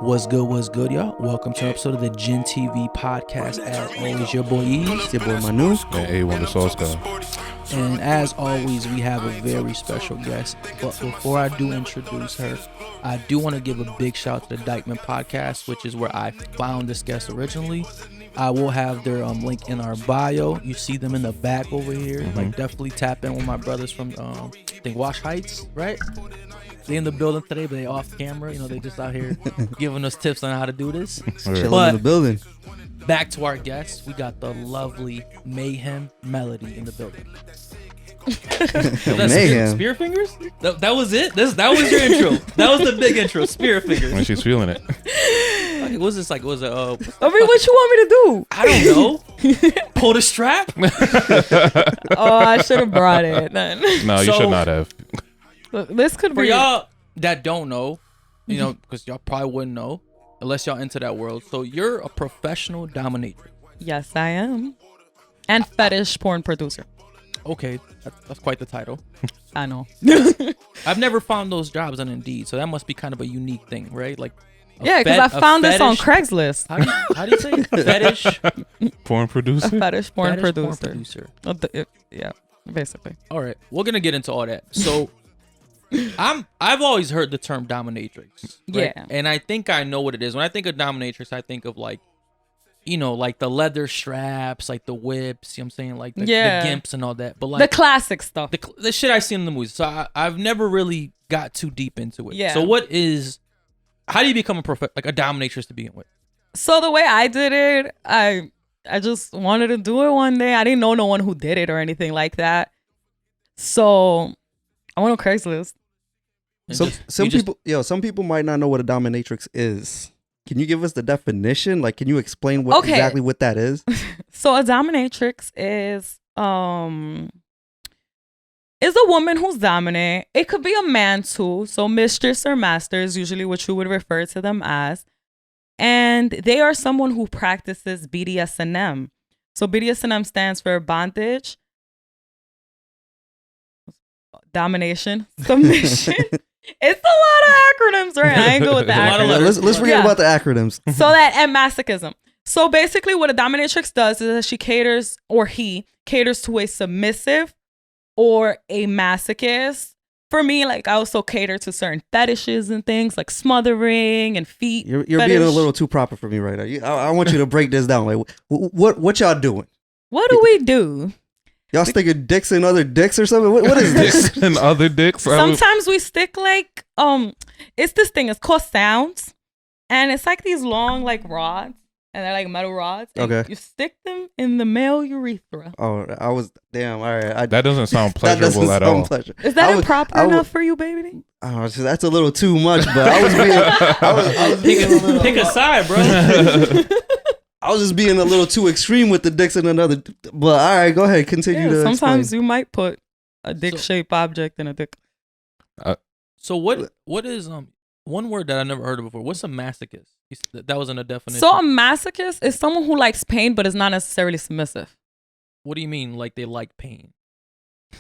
What's good, y'all? Welcome to an episode of the GinTV podcast. As always, your boy EAZY, your boy MANU, and A1DasauceGod. And as always, we have a very special guest. But before I do introduce her, I do want to give a big shout out to the Dykeman podcast, which is where I found this guest originally. I will have their link in our bio. You see them in the back over here. Like, definitely tap in with my brothers from I think Wash Heights, right? They in the building today, but they off camera. You know, they just out here giving us tips on how to do this. Chilling in the building. Back to our guests, we got the lovely MayhemMelodie in the building. Mayhem. Spear fingers? That was it? That was your intro. That was the big intro. Spear fingers. When she's feeling it. Like, what was this like? Was it? I mean, what you want me to do? I don't know. Pull the strap? Oh, I should have brought it then. No, you should not have. Look, this could For be y'all that don't know, you know, because y'all probably wouldn't know unless y'all into that world. So you're a professional dominatrix. Yes, I am. And fetish porn producer. Okay, that's quite the title. I know. I've never found those jobs on Indeed, so that must be kind of a unique thing, right? Like, yeah, because I found this on Craigslist. How do you say it? Fetish porn producer? A fetish porn Fetish producer. Yeah, basically. All right, we're gonna get into all that. So, I've always heard the term dominatrix. Right? Yeah, and I think I know what it is. When I think of dominatrix, I think of like, you know, like the leather straps, like the whips. You know what I'm saying, like the gimps and all that. But like the classic stuff, the shit I see in the movies. So I've never really got too deep into it. Yeah. So how do you become a dominatrix to begin with? So the way I did it, I just wanted to do it one day. I didn't know no one who did it or anything like that. So I went on Craigslist. So some people might not know what a dominatrix is. Can you give us the definition? Like, can you explain exactly what that is? So a dominatrix is a woman who's dominant. It could be a man too. So mistress or master is usually what you would refer to them as. And they are someone who practices BDSM. So BDSM stands for bondage, domination, submission. It's a lot of acronyms, right? I ain't good with the acronyms. Let's forget about the acronyms. So that and masochism. So basically what a dominatrix does is that she caters, or he caters to a submissive or a masochist. For me, like, I also cater to certain fetishes and things like smothering and feet. You're being a little too proper for me right now. I want you to break this down. Like, what y'all doing? What do we do? Y'all sticking dicks in other dicks or something? What is this? Dicks and other dicks? Sometimes we stick like it's this thing. It's called sounds, and it's like these long like rods, and they're like metal rods. Okay. You stick them in the male urethra. Oh, I was damn. All right. That doesn't sound pleasurable at all. Is that improper enough for you, baby? Oh, that's a little too much. But I was Pick a side, bro. I was just being a little too extreme with the dicks in another. But all right, go ahead. Continue to sometimes explain. you might put a dick-shaped object in a dick. So what is one word that I never heard of before? What's a masochist? That was in a definition. So a masochist is someone who likes pain but is not necessarily submissive. What do you mean? Like they like pain?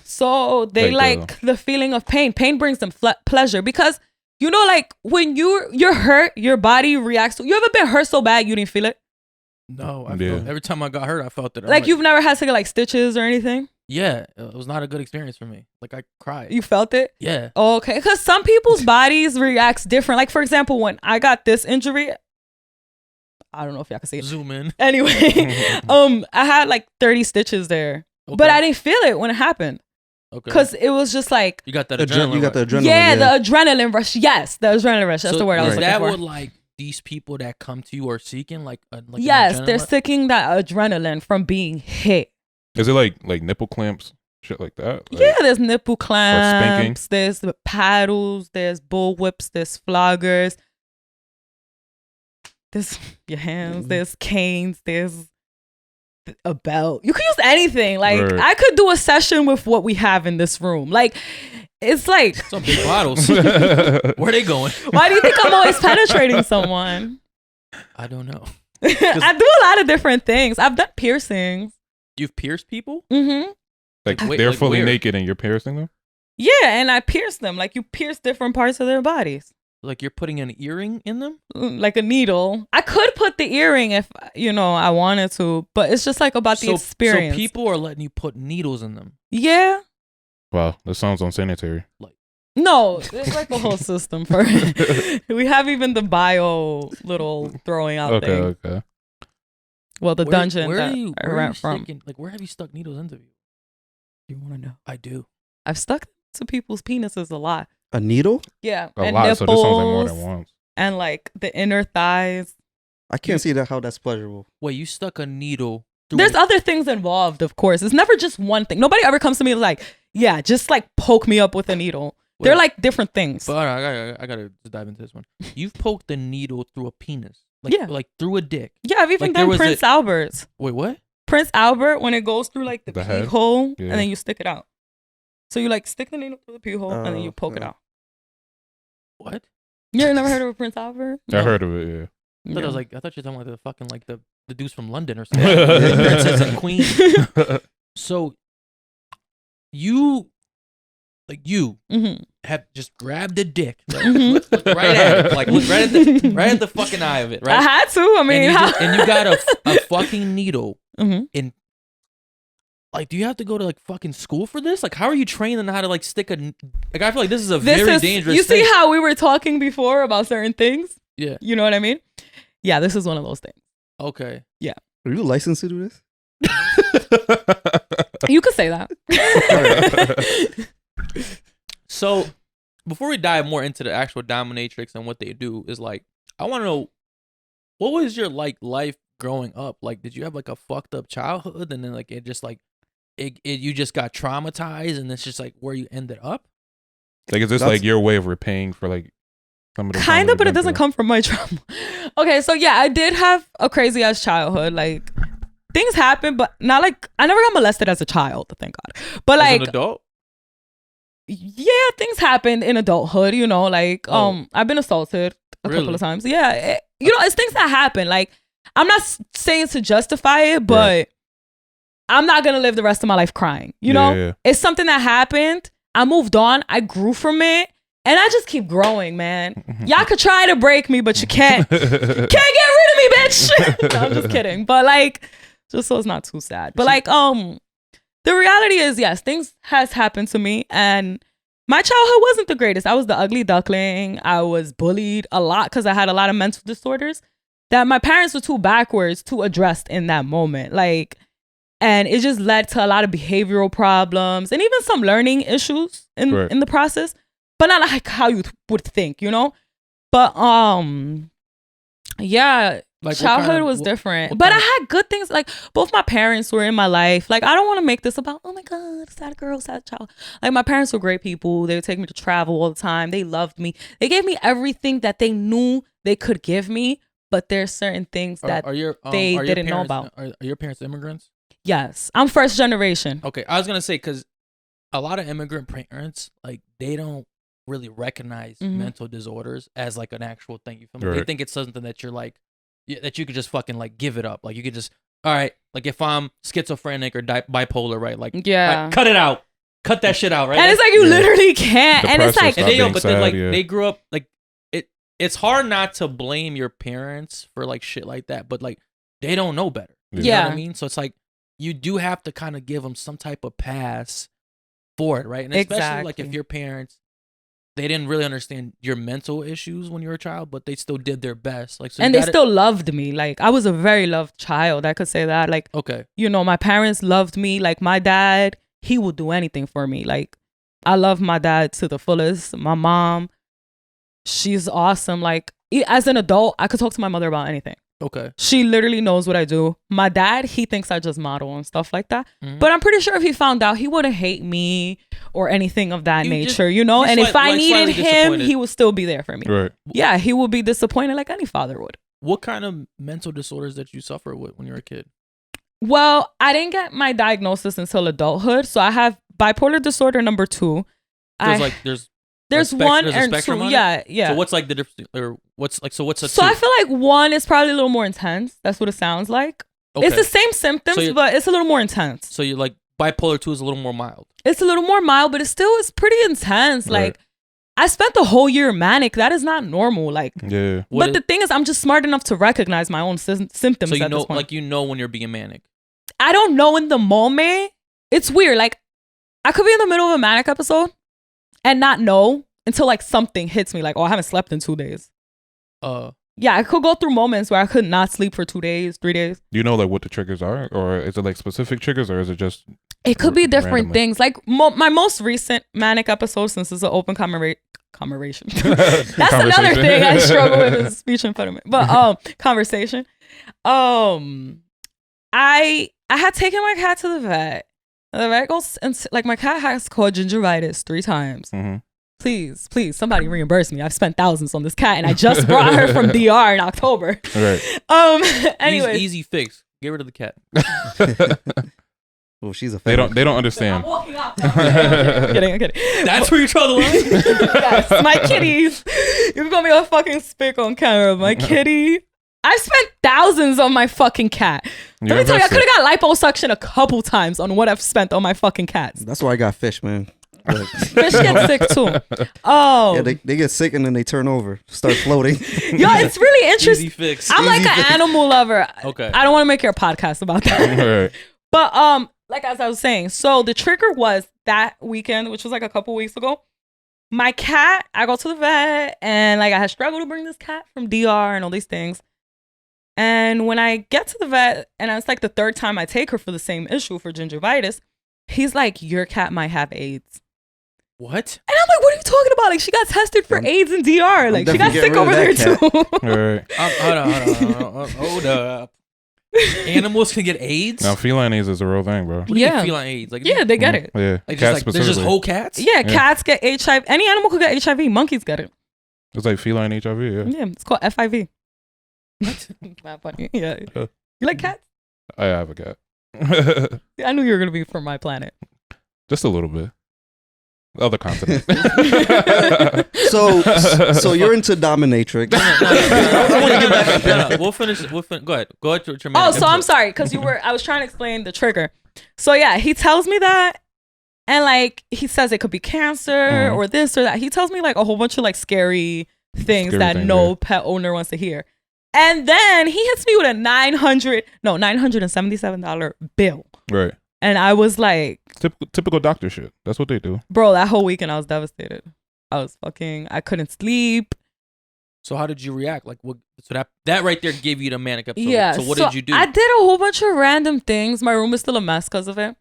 So they like the feeling of pain. Pain brings them pleasure because, you know, like when you're hurt, your body reacts to. You ever been hurt so bad you didn't feel it? No, every time I got hurt, I felt it. Like you've never had to get like stitches or anything? Yeah, it was not a good experience for me. Like I cried. You felt it? Yeah. Oh, okay, because some people's bodies reacts different. Like for example, when I got this injury, I don't know if y'all can see it. Zoom in. Anyway, I had like 30 stitches there, but I didn't feel it when it happened. Okay. Because it was just like you got that adrenaline. You got the adrenaline. Yeah, the adrenaline rush. Yes, the adrenaline rush. That's the word I was looking for. Is that what like these people that come to you are seeking? Like yes, they're seeking that adrenaline from being hit. Is it like nipple clamps, shit like that? Like, yeah, there's nipple clamps. There's paddles. There's bull whips. There's floggers. There's your hands. There's canes. There's a belt. You can use anything. Like I could do a session with what we have in this room. Like it's like some big bottles. Where are they going? Why do you think I'm always penetrating someone? I don't know. I do a lot of different things. I've done piercings. You've pierced people? Mm-hmm. Like they're fully naked and you're piercing them? Yeah, and I pierce them. Like you pierce different parts of their bodies. Like you're putting an earring in them? Like a needle. I could put the earring if, I wanted to, but it's just like about the experience. So people are letting you put needles in them? Yeah. Wow, that sounds unsanitary. No, it's like the whole system for it. We have even the bio little throwing out thing. Okay. Well, the dungeon where that are you, I ran from. Where have you stuck needles into you? You want to know? I do. I've stuck to people's penises a lot. A needle? Yeah. A lot, so this sounds like more than once. And like the inner thighs. I can't see how that's pleasurable. Wait, you stuck a needle There's other things involved, of course. It's never just one thing. Nobody ever comes to me like, yeah, just like poke me up with a needle. Wait, they're like different things. But I gotta dive into this one. You've poked the needle through a penis. Like through a dick. Yeah, I've even done Prince Albert's. Wait, what? Prince Albert, when it goes through like the pee hole, and then you stick it out. So you like stick the needle through the pee hole and then you poke it out. What? You never heard of a Prince Albert? I heard of it, yeah. I thought you were talking about the fucking like the dudes from London or something. Princess and Queen. So you have just grabbed a dick, look right at it, like look right at the fucking eye of it, right? I had to. I mean, and you got a fucking needle in. Like, do you have to go to like fucking school for this? Like, how are you trained on how to like stick a? Like, I feel like this is very dangerous. You see how we were talking before about certain things? Yeah. You know what I mean? Yeah, this is one of those things. Okay. Yeah. Are you licensed to do this? You could say that. So, before we dive more into the actual dominatrix and what they do, is like, I want to know, what was your like life growing up? Like, did you have like a fucked up childhood, and then like it just like you just got traumatized, and it's just like where you ended up? Like, is this like your way of repaying for like some of the kind of, but it doesn't come from my trauma. Okay, so yeah, I did have a crazy ass childhood. Like, things happen, but not like I never got molested as a child, thank God. But like as an adult? Yeah, things happened in adulthood, like I've been assaulted a couple of times. Yeah, it's things that happen. Like, I'm not saying to justify it, but I'm not gonna live the rest of my life crying. You know? Yeah. It's something that happened. I moved on. I grew from it. And I just keep growing, man. Y'all could try to break me, but you can't. Can't get rid of me, bitch. No, I'm just kidding. But like, just so it's not too sad. But like, the reality is, yes, things has happened to me, and my childhood wasn't the greatest. I was the ugly duckling. I was bullied a lot because I had a lot of mental disorders that my parents were too backwards to address in that moment. Like, and it just led to a lot of behavioral problems and even some learning issues in the process. But not like how you would think, But yeah, like childhood was different. But I had good things. Like, both my parents were in my life. Like, I don't want to make this about, oh my God, sad girl, sad child. Like, my parents were great people. They would take me to travel all the time. They loved me. They gave me everything that they knew they could give me. But there's certain things that they didn't know about. Are your parents immigrants? Yes. I'm first generation. Okay. I was going to say, because a lot of immigrant parents, like, they don't really recognize mental disorders as like an actual thing. You feel me? Right. They think it's something that you're like, that you could just fucking like give it up. Like, you could just, all right, like if I'm schizophrenic or bipolar, right? Like, right, cut it out. Cut that shit out, right? And it's like you literally can't. And it's like, but then like they grew up like it's hard not to blame your parents for like shit like that, but like they don't know better. You know what I mean? So it's like you do have to kind of give them some type of pass for it, right? And especially like if your parents, they didn't really understand your mental issues when you were a child, but they still did their best. Like, so and they still loved me. Like, I was a very loved child. I could say that. Like, okay, my parents loved me. Like, my dad, he would do anything for me. Like, I love my dad to the fullest. My mom, she's awesome. Like, as an adult, I could talk to my mother about anything. Okay. She literally knows what I do. My dad, he thinks I just model and stuff like that. But I'm pretty sure if he found out, he wouldn't hate me or anything of that nature, And if I needed him, he would still be there for me. Right. Yeah, he would be disappointed like any father would. What kind of mental disorders did you suffer with when you were a kid? Well, I didn't get my diagnosis until adulthood. So I have bipolar disorder number 2. There's one and 2. Yeah. So what's like the difference, or what's like, so what's a 2? So I feel like 1 is probably a little more intense. That's what it sounds like. Okay. It's the same symptoms, but it's a little more intense. So you're like Bipolar 2 is a little more mild. It's a little more mild, but it still is pretty intense. Right. Like, I spent the whole year manic. That is not normal. Like, yeah. But the thing is, I'm just smart enough to recognize my own symptoms. So you at know, this point. like you know when you're being manic. I don't know in the moment. It's weird. Like, I could be in the middle of a manic episode and not know until like something hits me. Like, oh, I haven't slept in 2 days. Yeah, I could go through moments where I could not sleep for 2 days, 3 days. Do you know like what the triggers are, or is it like specific triggers, or is it just? It could be different randomly? things. Like my most recent manic episode, since it's an open conversation. That's another thing I struggle with is speech impediment. But conversation. I had taken my cat to the vet. The vet goes and like my cat has caught gingivitis 3 times. Mm-hmm. Please, somebody reimburse me. I've spent thousands on this cat, and I just brought her from DR in October. Right. Anyway, easy fix. Get rid of the cat. Well, she's a They fan. don't understand. I'm walking out now. I'm kidding. That's where you draw the line. Yes, my kitties. You're gonna be a fucking spick on camera. My kitty. I spent thousands on my fucking cat. Let me tell you, I could have got liposuction a couple times on what I've spent on my fucking cats. That's why I got fish, man. Fish get sick too. Oh, yeah, they get sick and then they turn over, start floating. Yo, it's really interesting. Easy fix. I'm like an animal lover. Okay. I don't want to make your podcast about that. Right. But like as I was saying, so the trigger was that weekend, which was like a couple weeks ago. My cat, I go to the vet and like I had struggled to bring this cat from DR and all these things. And when I get to the vet, and it's like the 3rd time I take her for the same issue for gingivitis, he's like, your cat might have AIDS. What? And I'm like, what are you talking about? Like, she got tested for AIDS in DR. Like, she got sick over there too. Right. Hold up. Animals can get AIDS? Now, feline AIDS is a real thing, bro. What do you mean feline AIDS? Like, yeah, they get it. Yeah. Like, Cats there's just whole cats? Yeah, cats get HIV. Any animal could get HIV. Monkeys get it. It's like feline HIV, yeah. Yeah, it's called FIV. What? Not funny. Yeah. You like cats? I have a cat. I knew you were going to be from my planet. Just a little bit. Other continent. So you're into dominatrix. I want to get back. No, we'll finish. Go ahead. Go ahead to your Oh, so I'm sorry because I was trying to explain the trigger. So yeah, he tells me that, and like he says it could be cancer or this or that. He tells me like a whole bunch of like scary things that no pet owner wants to hear. And then he hits me with a $977 bill. Right. And I was like, typical doctor shit. That's what they do. Bro, that whole weekend I was devastated. I couldn't sleep. So how did you react? Like, what? So that right there gave you the manic episode. Yeah. So what did you do? I did a whole bunch of random things. My room is still a mess because of it.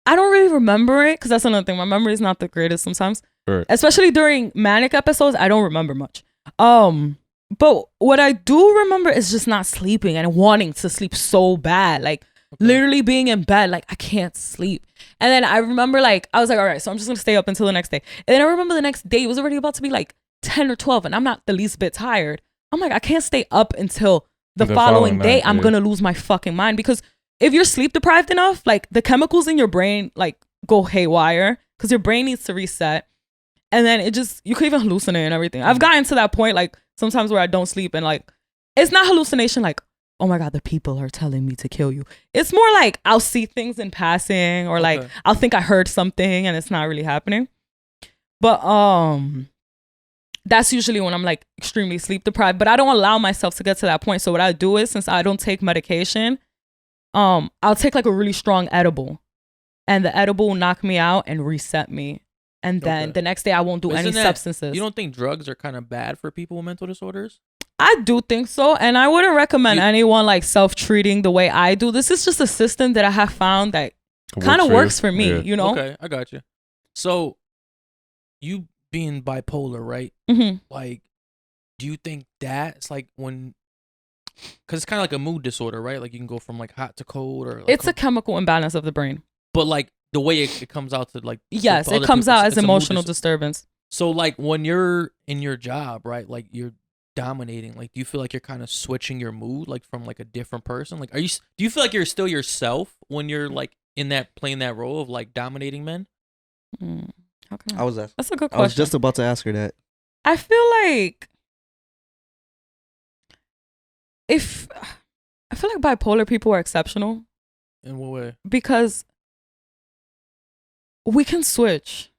I don't really remember it because that's another thing. My memory is not the greatest sometimes. Right. Especially during manic episodes, I don't remember much. But what I do remember is just not sleeping and wanting to sleep so bad. Like, literally being in bed, like, I can't sleep. And then I remember, like, I was like, all right, so I'm just going to stay up until the next day. And then I remember the next day, it was already about to be like 10 or 12, and I'm not the least bit tired. I'm like, I can't stay up until the following day. Night, I'm going to lose my fucking mind. Because if you're sleep deprived enough, like, the chemicals in your brain, like, go haywire because your brain needs to reset. And then you could even hallucinate and everything. I've gotten to that point, like, sometimes where I don't sleep and, like, it's not hallucination, like, oh my God, the people are telling me to kill you. It's more like I'll see things in passing or like I'll think I heard something and it's not really happening. But that's usually when I'm like extremely sleep deprived, but I don't allow myself to get to that point. So what I do is, since I don't take medication, I'll take like a really strong edible, and the edible will knock me out and reset me. And then the next day I won't do any substances. You don't think drugs are kind of bad for people with mental disorders? I do think so. And I wouldn't recommend anyone like self-treating the way I do. This is just a system that I have found that kind of works for me, you know? Okay, I got you. So you being bipolar, right? Mm-hmm. Like, do you think that's like when, because it's kind of like a mood disorder, right? Like you can go from like hot to cold or like it's a chemical imbalance of the brain. But like the way it comes out to like, yes, it comes out as emotional disturbance. So like when you're in your job, right? Like you're dominating, like do you feel like you're kind of switching your mood like from like a different person? Like do you feel like you're still yourself when you're like in that playing that role of like dominating men? How can I? That's a good question. I was just about to ask her that. I feel like bipolar people are exceptional. In what way? Because we can switch.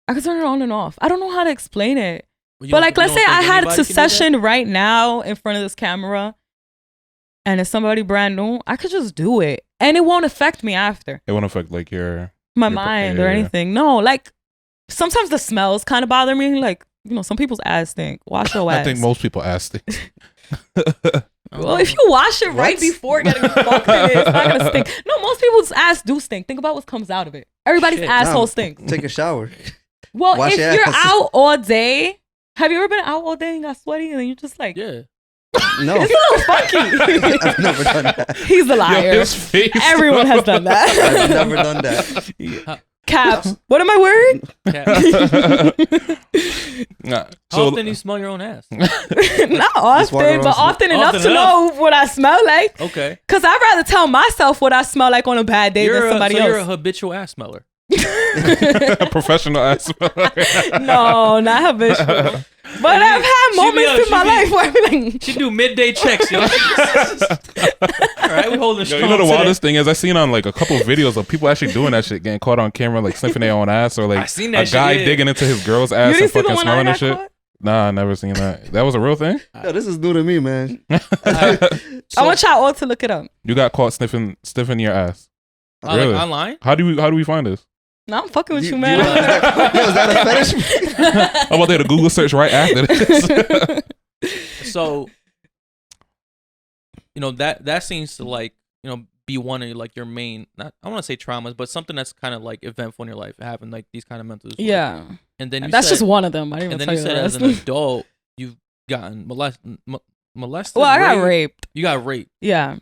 I can turn it on and off. I don't know how to explain it. But like, let's say I had a session right now in front of this camera and it's somebody brand new, I could just do it. And it won't affect me after. It won't affect like my mind or anything. No, like sometimes the smells kind of bother me. Like, some people's ass stink. Wash your ass. I think most people ass stink. Well, if you wash it right before getting fucked in it, it's not gonna stink. No, most people's ass do stink. Think about what comes out of it. Everybody's asshole stinks. Take a shower. Well, if you're out all day, have you ever been out all day and got sweaty and then you're just like, yeah. No. It's a little funky. I've never done that. He's a liar. Yo, his face. Everyone has done that. I've never done that. Cap. What am I wearing? How often do you smell your own ass? Not often, but often enough to know what I smell like. Okay. Because I'd rather tell myself what I smell like on a bad day than somebody else. You're a habitual ass smeller. A professional ass smeller. No, not habitual. But I've had moments in my life where I'm like, she do midday checks, yo. All right, we holding strong. You know the today. wildest thing is I seen on like a couple of videos of people actually doing that shit, getting caught on camera, like sniffing their own ass, or like I seen that a guy shit, digging into his girl's ass and fucking smelling and shit. Nah, I never seen that. That was a real thing? Yo, this is new to me, man. I want y'all all to look it up. You got caught sniffing your ass. Really? Like online? How do we find this? No, I'm fucking with you, man. Is that a fetish? I'm about to Google search right after this. So, that seems to like, be one of like your main, not I want to say traumas, but something that's kind of like eventful in your life, having like these kind of mental issues. Yeah. And then that's just one of them. I didn't even and then tell you said the as an rest. adult, you've gotten molested. Well, I got raped. You got raped. Yeah.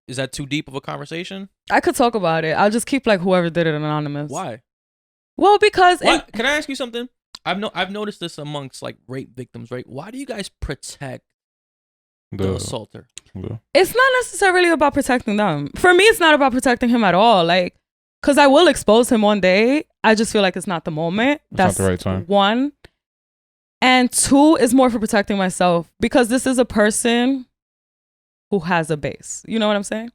Is that too deep of a conversation? I could talk about it. I'll just keep like whoever did it anonymous. Why? Well, because can I ask you something? I've noticed this amongst like rape victims, right? Why do you guys protect the assaulter? It's not necessarily about protecting them. For me, it's not about protecting him at all. Like, because I will expose him one day. I just feel like it's not the moment. That's not the right time. One. And two is more for protecting myself because this is a person who has a base. You know what I'm saying?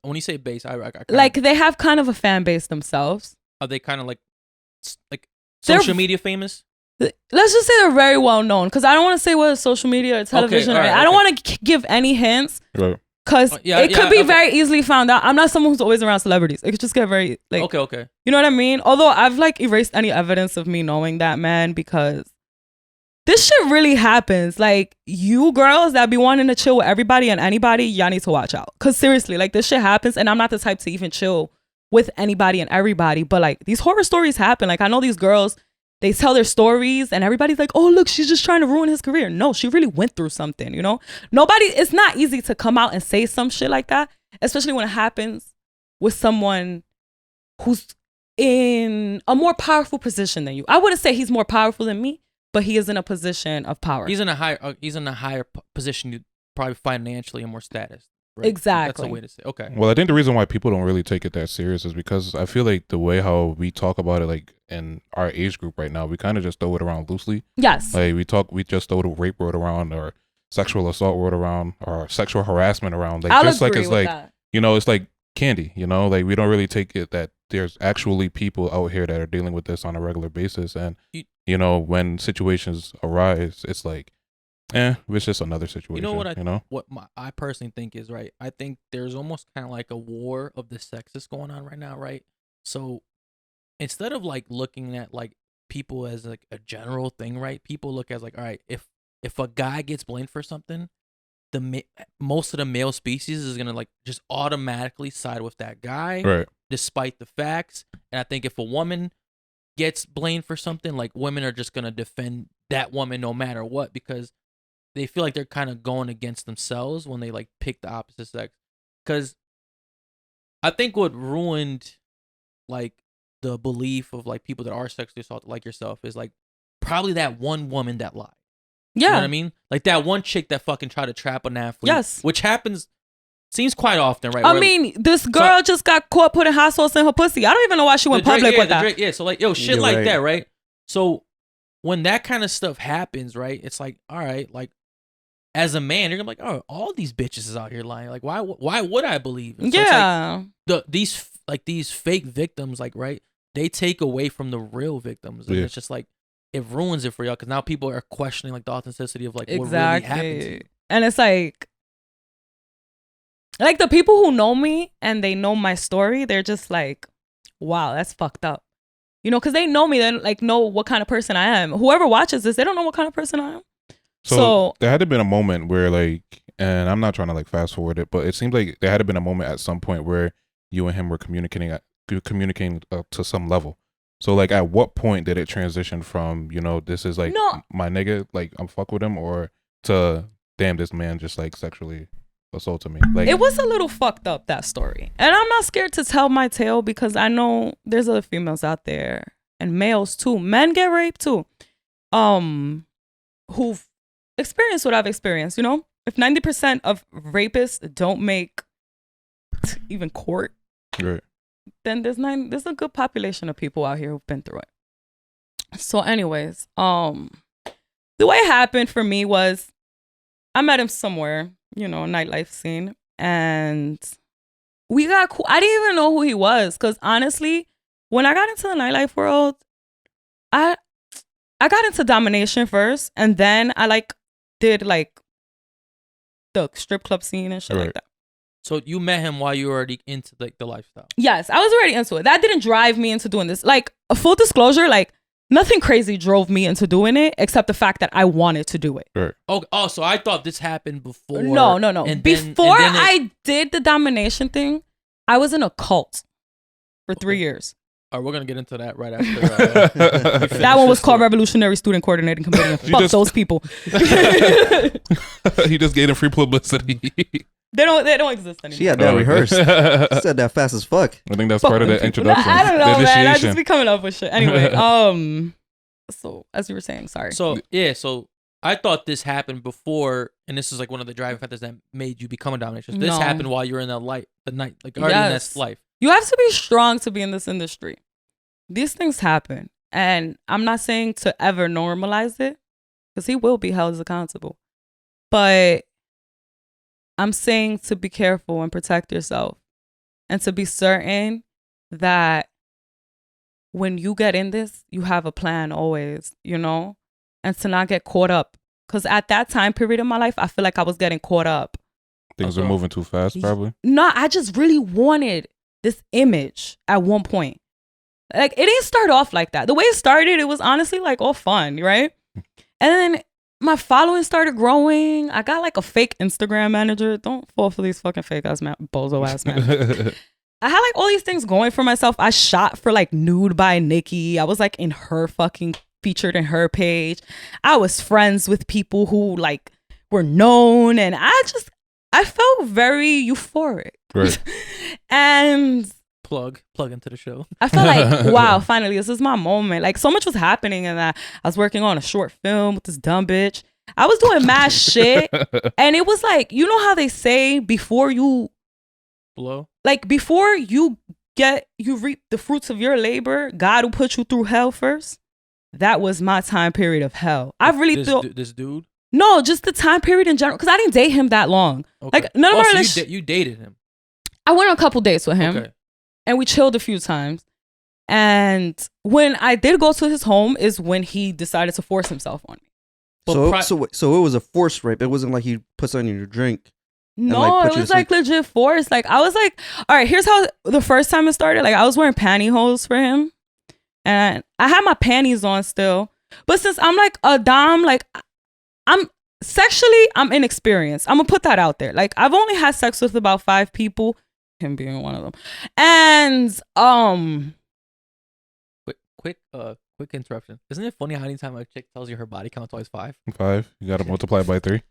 When you say base, I like they have kind of a fan base themselves. Are they kind of like social media famous? Let's just say they're very well known because I don't want to say whether social media or television. Okay, I don't want to give any hints because it could be very easily found out. I'm not someone who's always around celebrities. It could just get very like okay. You know what I mean? Although I've like erased any evidence of me knowing that man because this shit really happens. Like, you girls that be wanting to chill with everybody and anybody, y'all need to watch out. Because seriously, like, this shit happens. And I'm not the type to even chill with anybody and everybody. But, like, these horror stories happen. Like, I know these girls, they tell their stories. And everybody's like, oh, look, she's just trying to ruin his career. No, she really went through something, you know? It's not easy to come out and say some shit like that. Especially when it happens with someone who's in a more powerful position than you. I wouldn't say he's more powerful than me. But he is in a position of power. He's in a higher position, probably financially and more status. Right? Exactly. That's a way to say. Okay. Well, I think the reason why people don't really take it that serious is because I feel like the way how we talk about it, like in our age group right now, we kind of just throw it around loosely. Yes. Like we just throw the rape word around, or sexual assault word around, or sexual harassment around. Like just like it's like that. It's like candy. Like we don't really take it that there's actually people out here that are dealing with this on a regular basis, and when situations arise, it's like, it's just another situation. What I personally think is right. I think there's almost kind of like a war of the sexes going on right now, right? So instead of like looking at like people as like a general thing, right? People look as like, all right, if a guy gets blamed for something, most of the male species is gonna like just automatically side with that guy, right? Despite the facts. And I think if a woman gets blamed for something, like women are just gonna defend that woman no matter what because they feel like they're kind of going against themselves when they like pick the opposite sex. Because I think what ruined like the belief of like people that are sexually assaulted like yourself is like probably that one woman that lied. Yeah. You know what I mean? Like that one chick that fucking tried to trap an athlete. Yes. Which seems quite often, right? I mean, this girl just got caught putting hot sauce in her pussy. I don't even know why she went public with that. So like, shit like that, right? So when that kind of stuff happens, right? It's like, all right, like as a man, you're gonna be like, oh, all these bitches is out here lying. Like, why would I believe? So yeah. It's like these fake victims, like, right? They take away from the real victims, and it's just like it ruins it for y'all because now people are questioning like the authenticity of like what really happened to you. And it's like the people who know me and they know my story, they're just like, wow, that's fucked up. You know, because they know me, they like know what kind of person I am. Whoever watches this, they don't know what kind of person I am. So there had to been a moment where like, and I'm not trying to like fast forward it, but it seems like there had to been a moment at some point where you and him were communicating to some level. So like, at what point did it transition from, you know, this is like my nigga, like I'm fuck with him, or to damn, this man just like sexually assaulted me? Like, it was a little fucked up, that story, and I'm not scared to tell my tale because I know there's other females out there and males too. Men get raped too, who've experienced what I've experienced. You know, if 90% of rapists don't make even court, right, then there's a good population of people out here who've been through it. So anyways, the way it happened for me was I met him somewhere, you know, nightlife scene, and we got cool. I didn't even know who he was because honestly, when I got into the nightlife world, I got into domination first, and then I did the strip club scene and shit like that. So you met him while you were already into the lifestyle? Yes, I was already into it. That didn't drive me into doing this. Like, a full disclosure, like, nothing crazy drove me into doing it except the fact that I wanted to do it. Right. Oh, so I thought this happened before. No. Before I did the domination thing, I was in a cult for 3 years. All right, we're going to get into that right after. That one was called Revolutionary Student Coordinating Committee. And fuck those people. He just gave them free publicity. They don't exist anymore. She had that rehearsed. She said that fast as fuck. I think that's part of the introduction. I don't know, man. I just be coming up with shit. Anyway, so as you were saying, sorry. So I thought this happened before, and this is like one of the driving factors that made you become a dominatrix. This happened while you were in the night, like already in this life. You have to be strong to be in this industry. These things happen, and I'm not saying to ever normalize it, because he will be held accountable. But I'm saying to be careful and protect yourself, and to be certain that when you get in this, you have a plan always, you know, and to not get caught up. Because at that time period in my life, I feel like I was getting caught up. Things are moving too fast, probably. No, I just really wanted this image at one point. Like, it didn't start off like that. The way it started, it was honestly like all fun, right? And then my following started growing. I got like a fake Instagram manager. Don't fall for these fucking fake ass bozo ass managers. I had like all these things going for myself. I shot for like Nude by Nikki. I was like in her fucking featured in her page. I was friends with people who like were known, and I felt very euphoric. Right. And plug into the show. I felt like, wow, finally, this is my moment. Like, so much was happening, and I was working on a short film with this dumb bitch. I was doing mad shit, and it was like, you know how they say before you blow, like before you reap the fruits of your labor, God will put you through hell first. That was my time period of hell. I really thought this dude. No, just the time period in general, because I didn't date him that long. Okay. Like, none of our relationships. You dated him. I went on a couple dates with him, and we chilled a few times. And when I did go to his home is when he decided to force himself on me. So it was a forced rape. It wasn't like he puts on your drink. No, it was like legit force. Like, I was like, all right, here's how the first time it started. Like, I was wearing pantyhose for him, and I had my panties on still. But since I'm like a dom, like, I'm inexperienced. I'm gonna put that out there. Like, I've only had sex with about 5 people, him being one of them. And quick interruption. Isn't it funny how anytime a chick tells you her body count's always 5? 5. You gotta multiply by 3.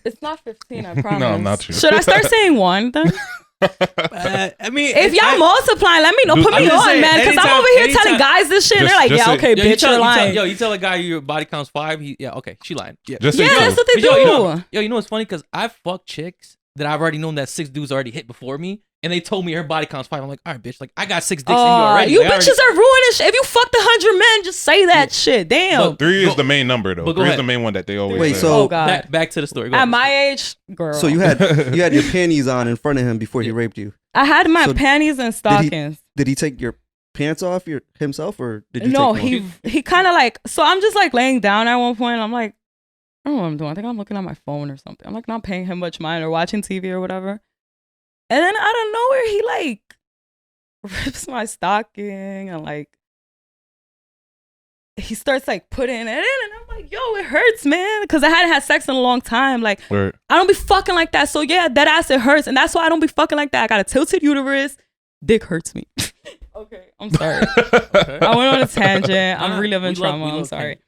It's not 15, I promise. No, I'm not sure. Should I start saying 1 then? I mean, if y'all multiplying, let me know. Put me on, man, because I'm over here telling guys this shit. They're like, yeah, okay, bitch, you're lying. You tell a guy your body counts 5. Okay, she lying. Yeah, that's what they do. You know what's funny? Because I've fucked chicks that I've already known that 6 dudes already hit before me, and they told me her body count's 5. I'm like, all right, bitch. Like, I got 6 dicks in you already. You bitches are ruining shit. If you fucked 100 men, just say that shit. Damn. But 3 is the main number though. 3 is the main one that they always say. So back to the story. At my age, girl. So you had your panties on in front of him before he raped you. I had my panties and stockings. Did he take your pants off himself, or did you? No, he kind of like. So I'm just like laying down at one point. I'm like, I don't know what I'm doing. I think I'm looking at my phone or something. I'm like not paying him much mind or watching TV or whatever. And then out of nowhere, he like rips my stocking and like he starts like putting it in, and I'm like, yo, it hurts, man, because I hadn't had sex in a long time. Like, I don't be fucking like that. So yeah, that ass, it hurts, and that's why I don't be fucking like that. I got a tilted uterus. Dick hurts me. Okay, I'm sorry. Okay. I went on a tangent. I'm reliving trauma. I'm sorry.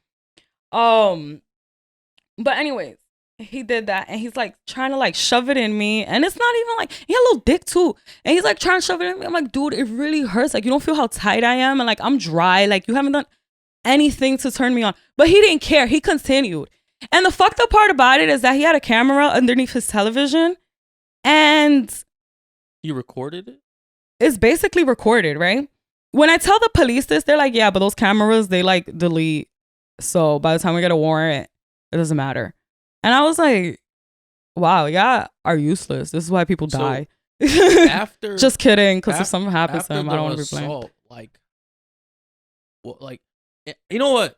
But anyways, he did that, and he's like trying to like shove it in me, and it's not even like, he had a little dick too, and he's like trying to shove it in me. I'm like, dude, it really hurts. Like, you don't feel how tight I am, and like I'm dry. Like, you haven't done anything to turn me on. But he didn't care. He continued. And the fucked up part about it is that he had a camera underneath his television, and you recorded it. It's basically recorded, right? When I tell the police this, they're like, yeah, but those cameras, they like delete. So by the time we get a warrant, it doesn't matter. And I was like, wow, yeah, are useless. This is why people die. After just kidding, because if something happens to him, I don't want to be blamed. Like, well, like, you know what?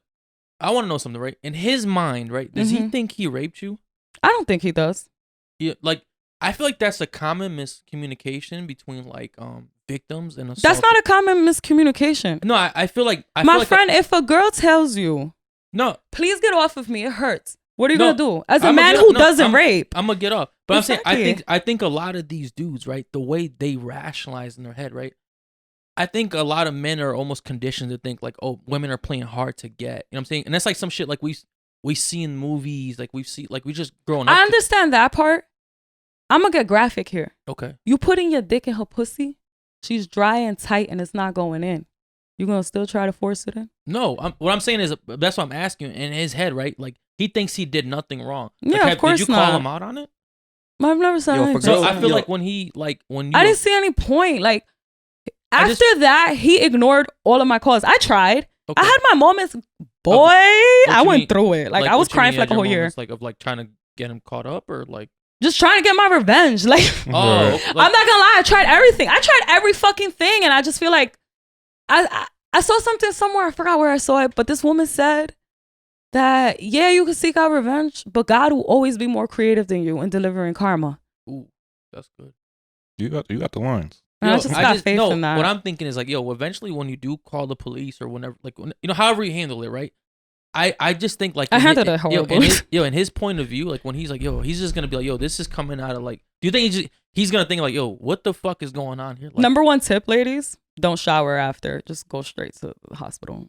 I want to know something, right? In his mind, right? Does he think he raped you? I don't think he does. Yeah, like, I feel like that's a common miscommunication between like victims and assault. That's not a common miscommunication. No, I feel like my friend, if a girl tells you, no, please get off of me, it hurts. What are you gonna do as a man who doesn't rape? I'm gonna get up. But exactly. I'm saying I think a lot of these dudes, right, the way they rationalize in their head, right, I think a lot of men are almost conditioned to think like, oh, women are playing hard to get. You know what I'm saying? And that's like some shit like we see in movies, like we just growing up. I understand that part. I'm gonna get graphic here. Okay. You putting your dick in her pussy, she's dry and tight and it's not going in. You gonna still try to force it in? No, what I'm saying is, that's what I'm asking. In his head, right? Like, he thinks he did nothing wrong. Yeah, like, of course not. Did you call him out on it? I've never said anything. So I feel like when you I didn't see any point. Like, after that, he ignored all of my calls. I tried. Okay. I had my moments. Boy, I went through it. Like I was crying for like a whole year. Like of like trying to get him caught up, or like just trying to get my revenge. Like, I'm not gonna lie. I tried everything. I tried every fucking thing, and I just feel like I saw something somewhere. I forgot where I saw it, but this woman said that, yeah, you can seek out revenge, but God will always be more creative than you in delivering karma. Ooh, that's good. You got the lines. I just got faith in that. What I'm thinking is like, yo, eventually when you do call the police or whenever, like, however you handle it, right? I just think like I handled it horrible. In his point of view, like when he's like, yo, he's just gonna be like, yo, this is coming out of like. Do you think he's gonna think like, yo, what the fuck is going on here? Like, number one tip, ladies, don't shower after. Just go straight to the hospital.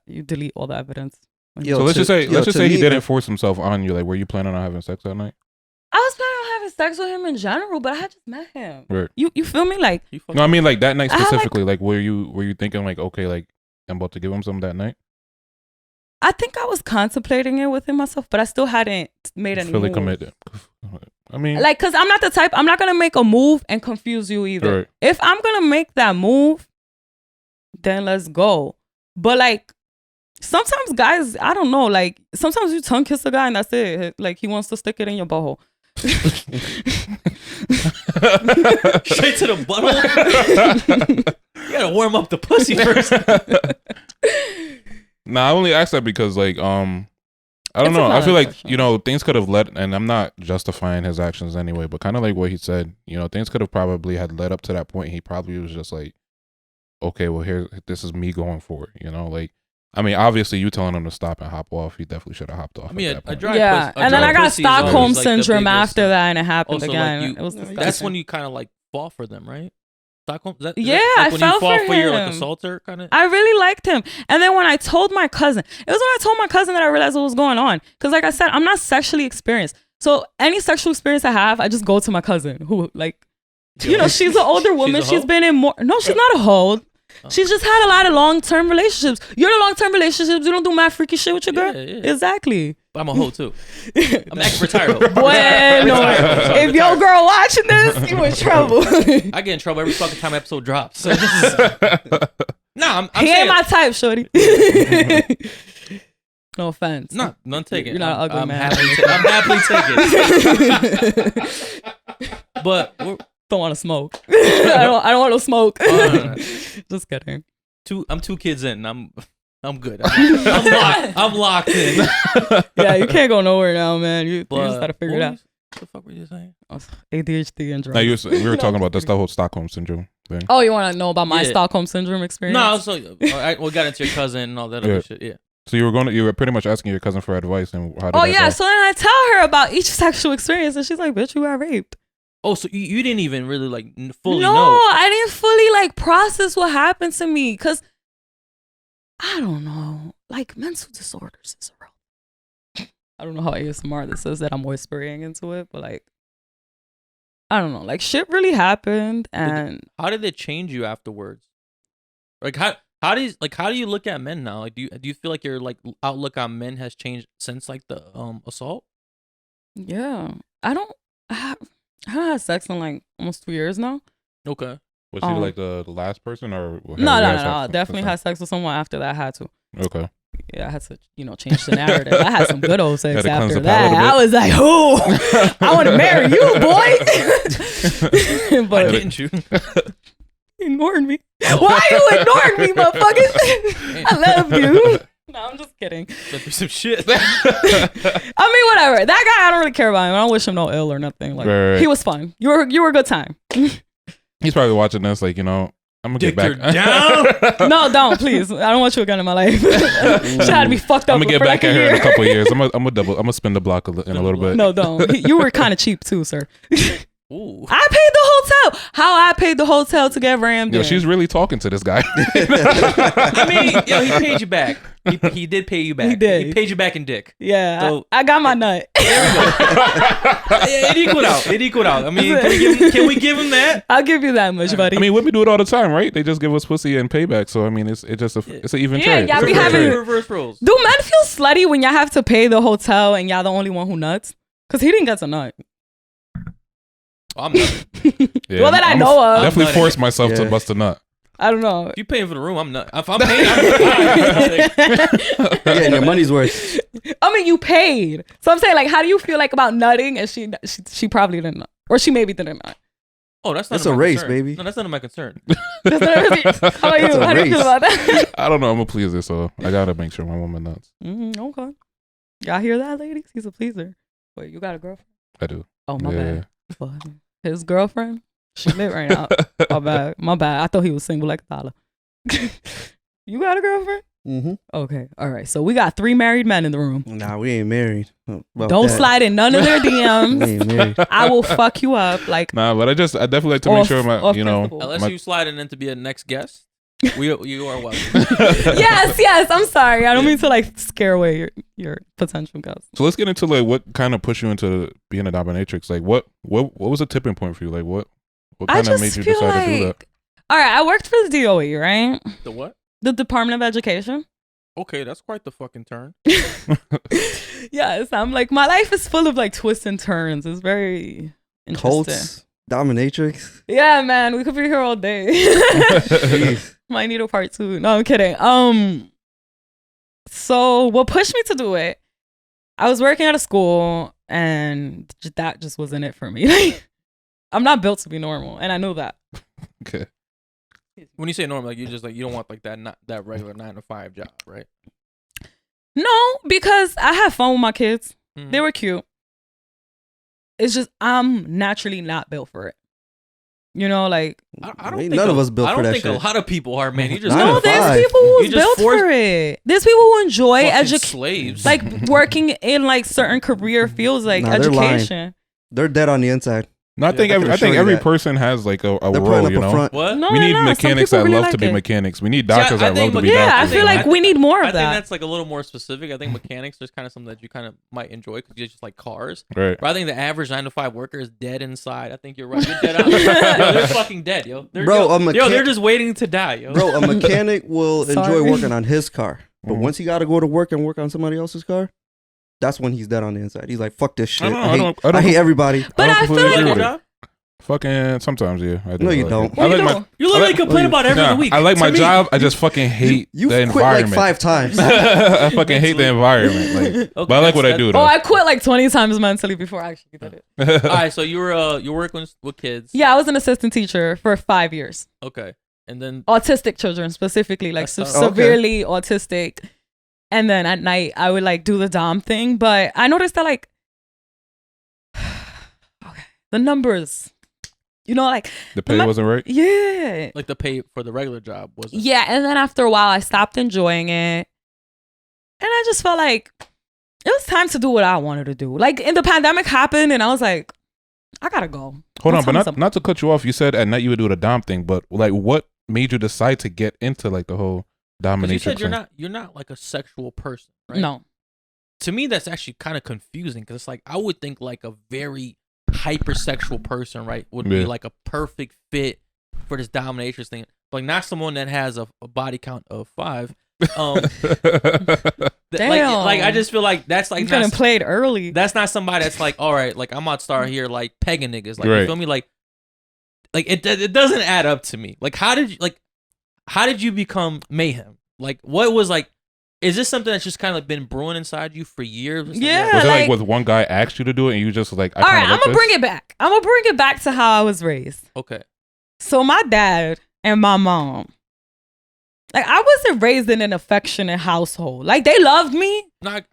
You delete all the evidence. So let's just say he didn't force himself on you. Like, were you planning on having sex that night? I was planning on having sex with him in general, but I had just met him. Right. You feel me? Like, no, I mean like that night specifically. Like, were you thinking like, okay, like I'm about to give him some that night? I think I was contemplating it within myself, but I still hadn't made any fully move. Committed. I mean, like, cause I'm not the type. I'm not gonna make a move and confuse you either. Right. If I'm gonna make that move, then let's go. But like, sometimes guys, I don't know. Like, sometimes you tongue kiss a guy and that's it. Like, he wants to stick it in your butthole. Straight to the butthole. You gotta warm up the pussy first. Nah, I only asked that because like I don't know. I feel like things could have led, and I'm not justifying his actions anyway, but kind of like what he said, things could have probably had led up to that point. He probably was just like, okay, well this is me going for it. Like, I mean, obviously you telling him to stop and hop off, he definitely should have hopped off. I mean, and then I got Stockholm Syndrome after that, and it happened again. Like it was that's when you kind of like fall for them, right? Stockholm, I fell for him. You're like assaulter kind of. I really liked him, and then when I told my cousin, it was when I told my cousin that I realized what was going on. Because, like I said, I'm not sexually experienced, so any sexual experience I have, I just go to my cousin, who, like, she's an older woman. She's been in more. No, she's not a hoe. She's just had a lot of long-term relationships. You're in a long-term relationships. You don't do mad freaky shit with your girl. Yeah. Exactly. But I'm a hoe too. I'm actually retired hoe. Bueno. If your girl watching this, you in trouble. I get in trouble every fucking time episode drops. So I'm he saying, ain't my type, shorty. No offense. No, none taken. You're not an ugly I'm man. I'm happily taken. But don't want to smoke. I don't want to smoke. No. Just kidding. I'm 2 kids in. I'm good. I'm locked in. Yeah, you can't go nowhere now, man. You just gotta figure it out. What the fuck were you saying? ADHD and drugs. No, we were talking about this, the whole Stockholm Syndrome thing. Oh, you want to know about my Stockholm Syndrome experience? No, so we got into your cousin and all that other shit. Yeah. So you were pretty much asking your cousin for advice, and how did Oh that yeah, go? so then I tell her about each sexual experience, and she's like, "Bitch, you got raped." Oh, so you didn't even really like fully No, know? I didn't fully like process what happened to me, cause I don't know, like mental disorders is real. I don't know how ASMR this is that I'm whispering into it, but like I don't know, like shit really happened, and how did it change you afterwards? Like how do you look at men now? Like do you feel like your like outlook on men has changed since like the assault? Yeah, I haven't had sex in like almost 2 years now. Okay. Was she like the last person, or no? Definitely had sex with someone after that. I had to. Okay. Yeah, I had to, change the narrative. I had some good old sex after that. I was like, "Who? I want to marry you, boy." But didn't you? Ignored me. Why you ignoring me, motherfucker? I love you. No, I'm just kidding. That'd be some shit. I mean, whatever. That guy, I don't really care about him. I don't wish him no ill or nothing. Like right. He was fun. You were a good time. He's probably watching this, like, I'm gonna get back. Down. No, don't please. I don't want you again in my life. She had to be fucked up. I'm gonna get back at her in a couple of years. I'm gonna spin the block in a little bit. No, don't. You were kind of cheap too, sir. Ooh. I paid the hotel. How I paid the hotel to get rammed in. She's really talking to this guy. I mean, he paid you back. He did pay you back. He did. He paid you back in dick. Yeah, so, I got my nut. There we go. It equaled out. I mean, can we give him that? I'll give you that much, buddy. I mean, women do it all the time, right? They just give us pussy and payback. So I mean, it's an even trade. Yeah, we having reverse roles. Do men feel slutty when y'all have to pay the hotel and y'all the only one who nuts? Because he didn't get to nut. I'm not. Yeah, well, that I know of. Definitely force myself to bust a nut. I don't know. If you paying for the room, I'm not. If I'm paying, I'm yeah, your money's worth. I mean, you paid. So I'm saying, like, how do you feel like about nutting? And she probably didn't nut, or she maybe didn't nut. Oh, that's a race, concern. baby. No, that's none of my concern. How about you? How do you feel about that? I don't know. I'm a pleaser, so I gotta make sure my woman nuts. Okay. Y'all hear that, ladies? He's a pleaser. Wait, you got a girlfriend? I do. Oh, my bad. Well, his girlfriend? She lit right now. My bad. I thought he was single like a dollar. You got a girlfriend? Mm-hmm. Okay. All right. So we got 3 married men in the room. Nah, we ain't married. Don't slide in none of their DMs. We ain't married. I will fuck you up. Like, nah, but I definitely like to make sure unless you sliding in to be a next guest, you are welcome. yes. I'm sorry. I don't mean to like scare away your potential guests. So let's get into like what kind of pushed you into being a dominatrix. Like what was a tipping point for you? Like what kind of made you decide to do that? All right, I worked for the DOE, right? The what? The Department of Education. Okay, that's quite the fucking turn. Yes, I'm like, my life is full of like twists and turns. It's very interesting. Cults, dominatrix. Yeah, man, we could be here all day. Might need a part 2. No, I'm kidding. So what pushed me to do it? I was working at a school, and that just wasn't it for me. Like, I'm not built to be normal, and I knew that. Okay. When you say normal, like you just like you don't want like that regular 9 to 5 job, right? No, because I have fun with my kids. Mm-hmm. They were cute. It's just I'm naturally not built for it. Like I don't think none of us built for that. I don't think a lot of people are, man. You just there's people who's built for it. There's people who enjoy slaves, like working in like certain career fields, like education. They're dead on the inside. No, I think every person has like a role, you know. What? No, we need mechanics that love to be mechanics. We need doctors that love to be doctors. Yeah, I feel like we need more of that. I think that's like a little more specific. I think mechanics is kind of something that you kind of might enjoy because it's just like cars. Right. But I think the average 9-to-5 worker is dead inside. I think you're right. You're dead out. Yo, they're fucking dead, yo. They're just waiting to die, yo. Bro, a mechanic will enjoy working on his car, but once he got to go to work and work on somebody else's car, that's when he's dead on the inside. He's like, fuck this shit. I hate everybody. But I feel like fucking sometimes, yeah. I do. No, you don't. You literally complain about every other week. I like my job. I just fucking hate the environment. Quit like 5 times. I fucking hate the environment. Like, but I like what I do, though. Oh, I quit like 20 times mentally before I actually did it. All right, so you were working with kids. Yeah, I was an assistant teacher for 5 years. Okay, and then autistic children specifically, like severely autistic. And then at night, I would like do the dom thing, but I noticed that like, the numbers. You know, like the pay wasn't right. Yeah, like the pay for the regular job wasn't. Yeah, and then after a while, I stopped enjoying it, and I just felt like it was time to do what I wanted to do. Like, and the pandemic happened, and I was like, I gotta go. Hold on, but not to cut you off. You said at night you would do the dom thing, but like, what made you decide to get into like the whole dominatrix? You said you're not like a sexual person, right? No. To me, that's actually kind of confusing because it's like I would think like a very hypersexual person, right, would be like a perfect fit for this dominatrix thing, but like not someone that has a body count of 5. Damn. Like I just feel like that's like you played early. That's not somebody that's like, all right, like I'm about to start here like pegging niggas, like you feel me, like it doesn't add up to me. Like how did you become Mayhem? Like what was like? Is this something that's just kind of like been brewing inside you for years? Yeah. Was it like with one guy asked you to do it and you just like, all right, I'm going to bring it back. I'm going to bring it back to how I was raised. Okay. So my dad and my mom, like I wasn't raised in an affectionate household. Like they loved me, but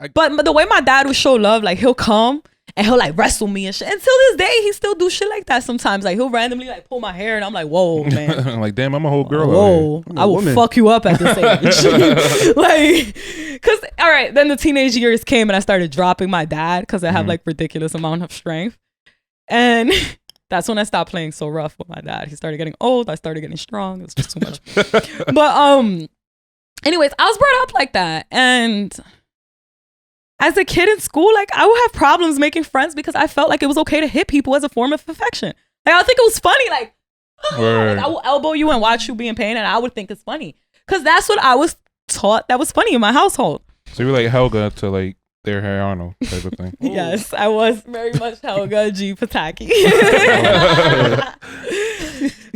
the way my dad would show love, like he'll come and he'll like wrestle me and shit. Until this day, he still do shit like that sometimes. Like he'll randomly like pull my hair and I'm like, whoa, man. I'm like, damn, I'm a whole girl. Whoa, I will fuck you up at this age. Like, cause all right, then the teenage years came and I started dropping my dad because I have like ridiculous amount of strength. And that's when I stopped playing so rough with my dad. He started getting old. I started getting strong. It was just too much. But anyways, I was brought up like that. And as a kid in school, like I would have problems making friends because I felt like it was okay to hit people as a form of affection. Like I think it was funny, like, like I will elbow you and watch you be in pain, and I would think it's funny because that's what I was taught that was funny in my household. So you were like Helga to like their Hey Arnold type of thing. Yes, I was very much Helga G. Pataki.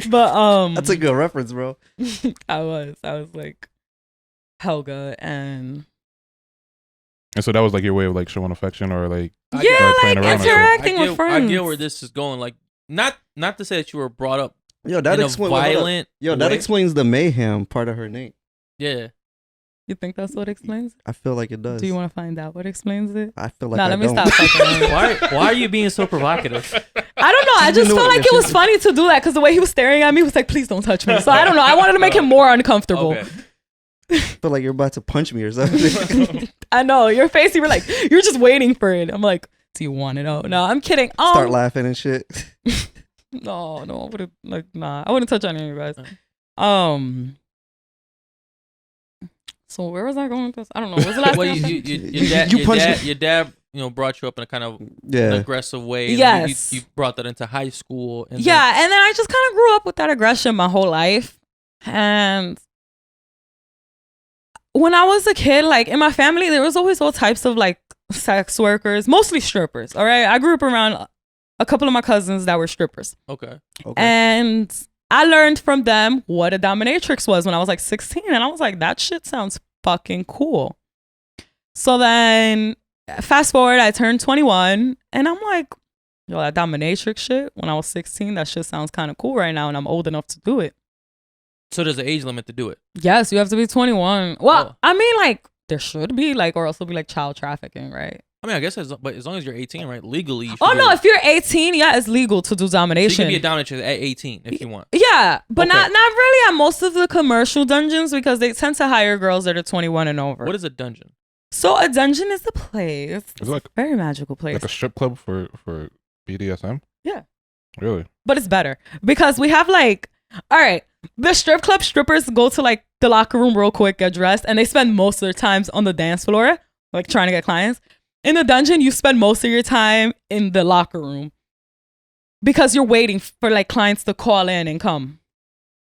But that's a good reference, bro. I was like Helga and so that was like your way of like showing affection or like like interacting with friends. I get where this is going. Like not to say that you were brought up that explains the mayhem part of her name. Yeah. You think that's what explains it? I feel like it does. Do you want to find out what explains it? I feel like let me stop. Why are you being so provocative? I don't know. I just felt like it was funny to do that because the way he was staring at me was like, please don't touch me. So I don't know. I wanted to make him more uncomfortable. Okay. I feel like you're about to punch me or something. I know. Your face, you were like, you're just waiting for it. I'm like, do you want it? Oh, no, I'm kidding. Start laughing and shit. No, I would have I wouldn't touch on any of you guys. So where was I going with this? I don't know. What was the last thing? Your dad, brought you up in a kind of an aggressive way. Yes. You brought that into high school. And then I just kind of grew up with that aggression my whole life. And when I was a kid, like in my family, there was always all types of like sex workers, mostly strippers. All right. I grew up around a couple of my cousins that were strippers. Okay. And I learned from them what a dominatrix was when I was like 16. And I was like, that shit sounds fucking cool. So then fast forward, I turned 21 and I'm like, yo, that dominatrix shit when I was 16, that shit sounds kind of cool right now. And I'm old enough to do it. So there's an age limit to do it? Yes, you have to be 21. Well, I mean, like, there should be, like, or else it'll be like child trafficking, right? I mean, I guess, but as long as you're 18, right? Legally. You no, if you're 18, yeah, it's legal to do domination. So you can be a dominatrix at 18 if you want. Yeah, but not really at most of the commercial dungeons because they tend to hire girls that are 21 and over. What is a dungeon? So a dungeon is a place. It's like a very magical place. Like a strip club for BDSM? Yeah. Really? But it's better because we have like, all right, the strip club strippers go to like the locker room real quick, get dressed, and they spend most of their times on the dance floor, like trying to get clients. In the dungeon, you spend most of your time in the locker room because you're waiting for like clients to call in and come.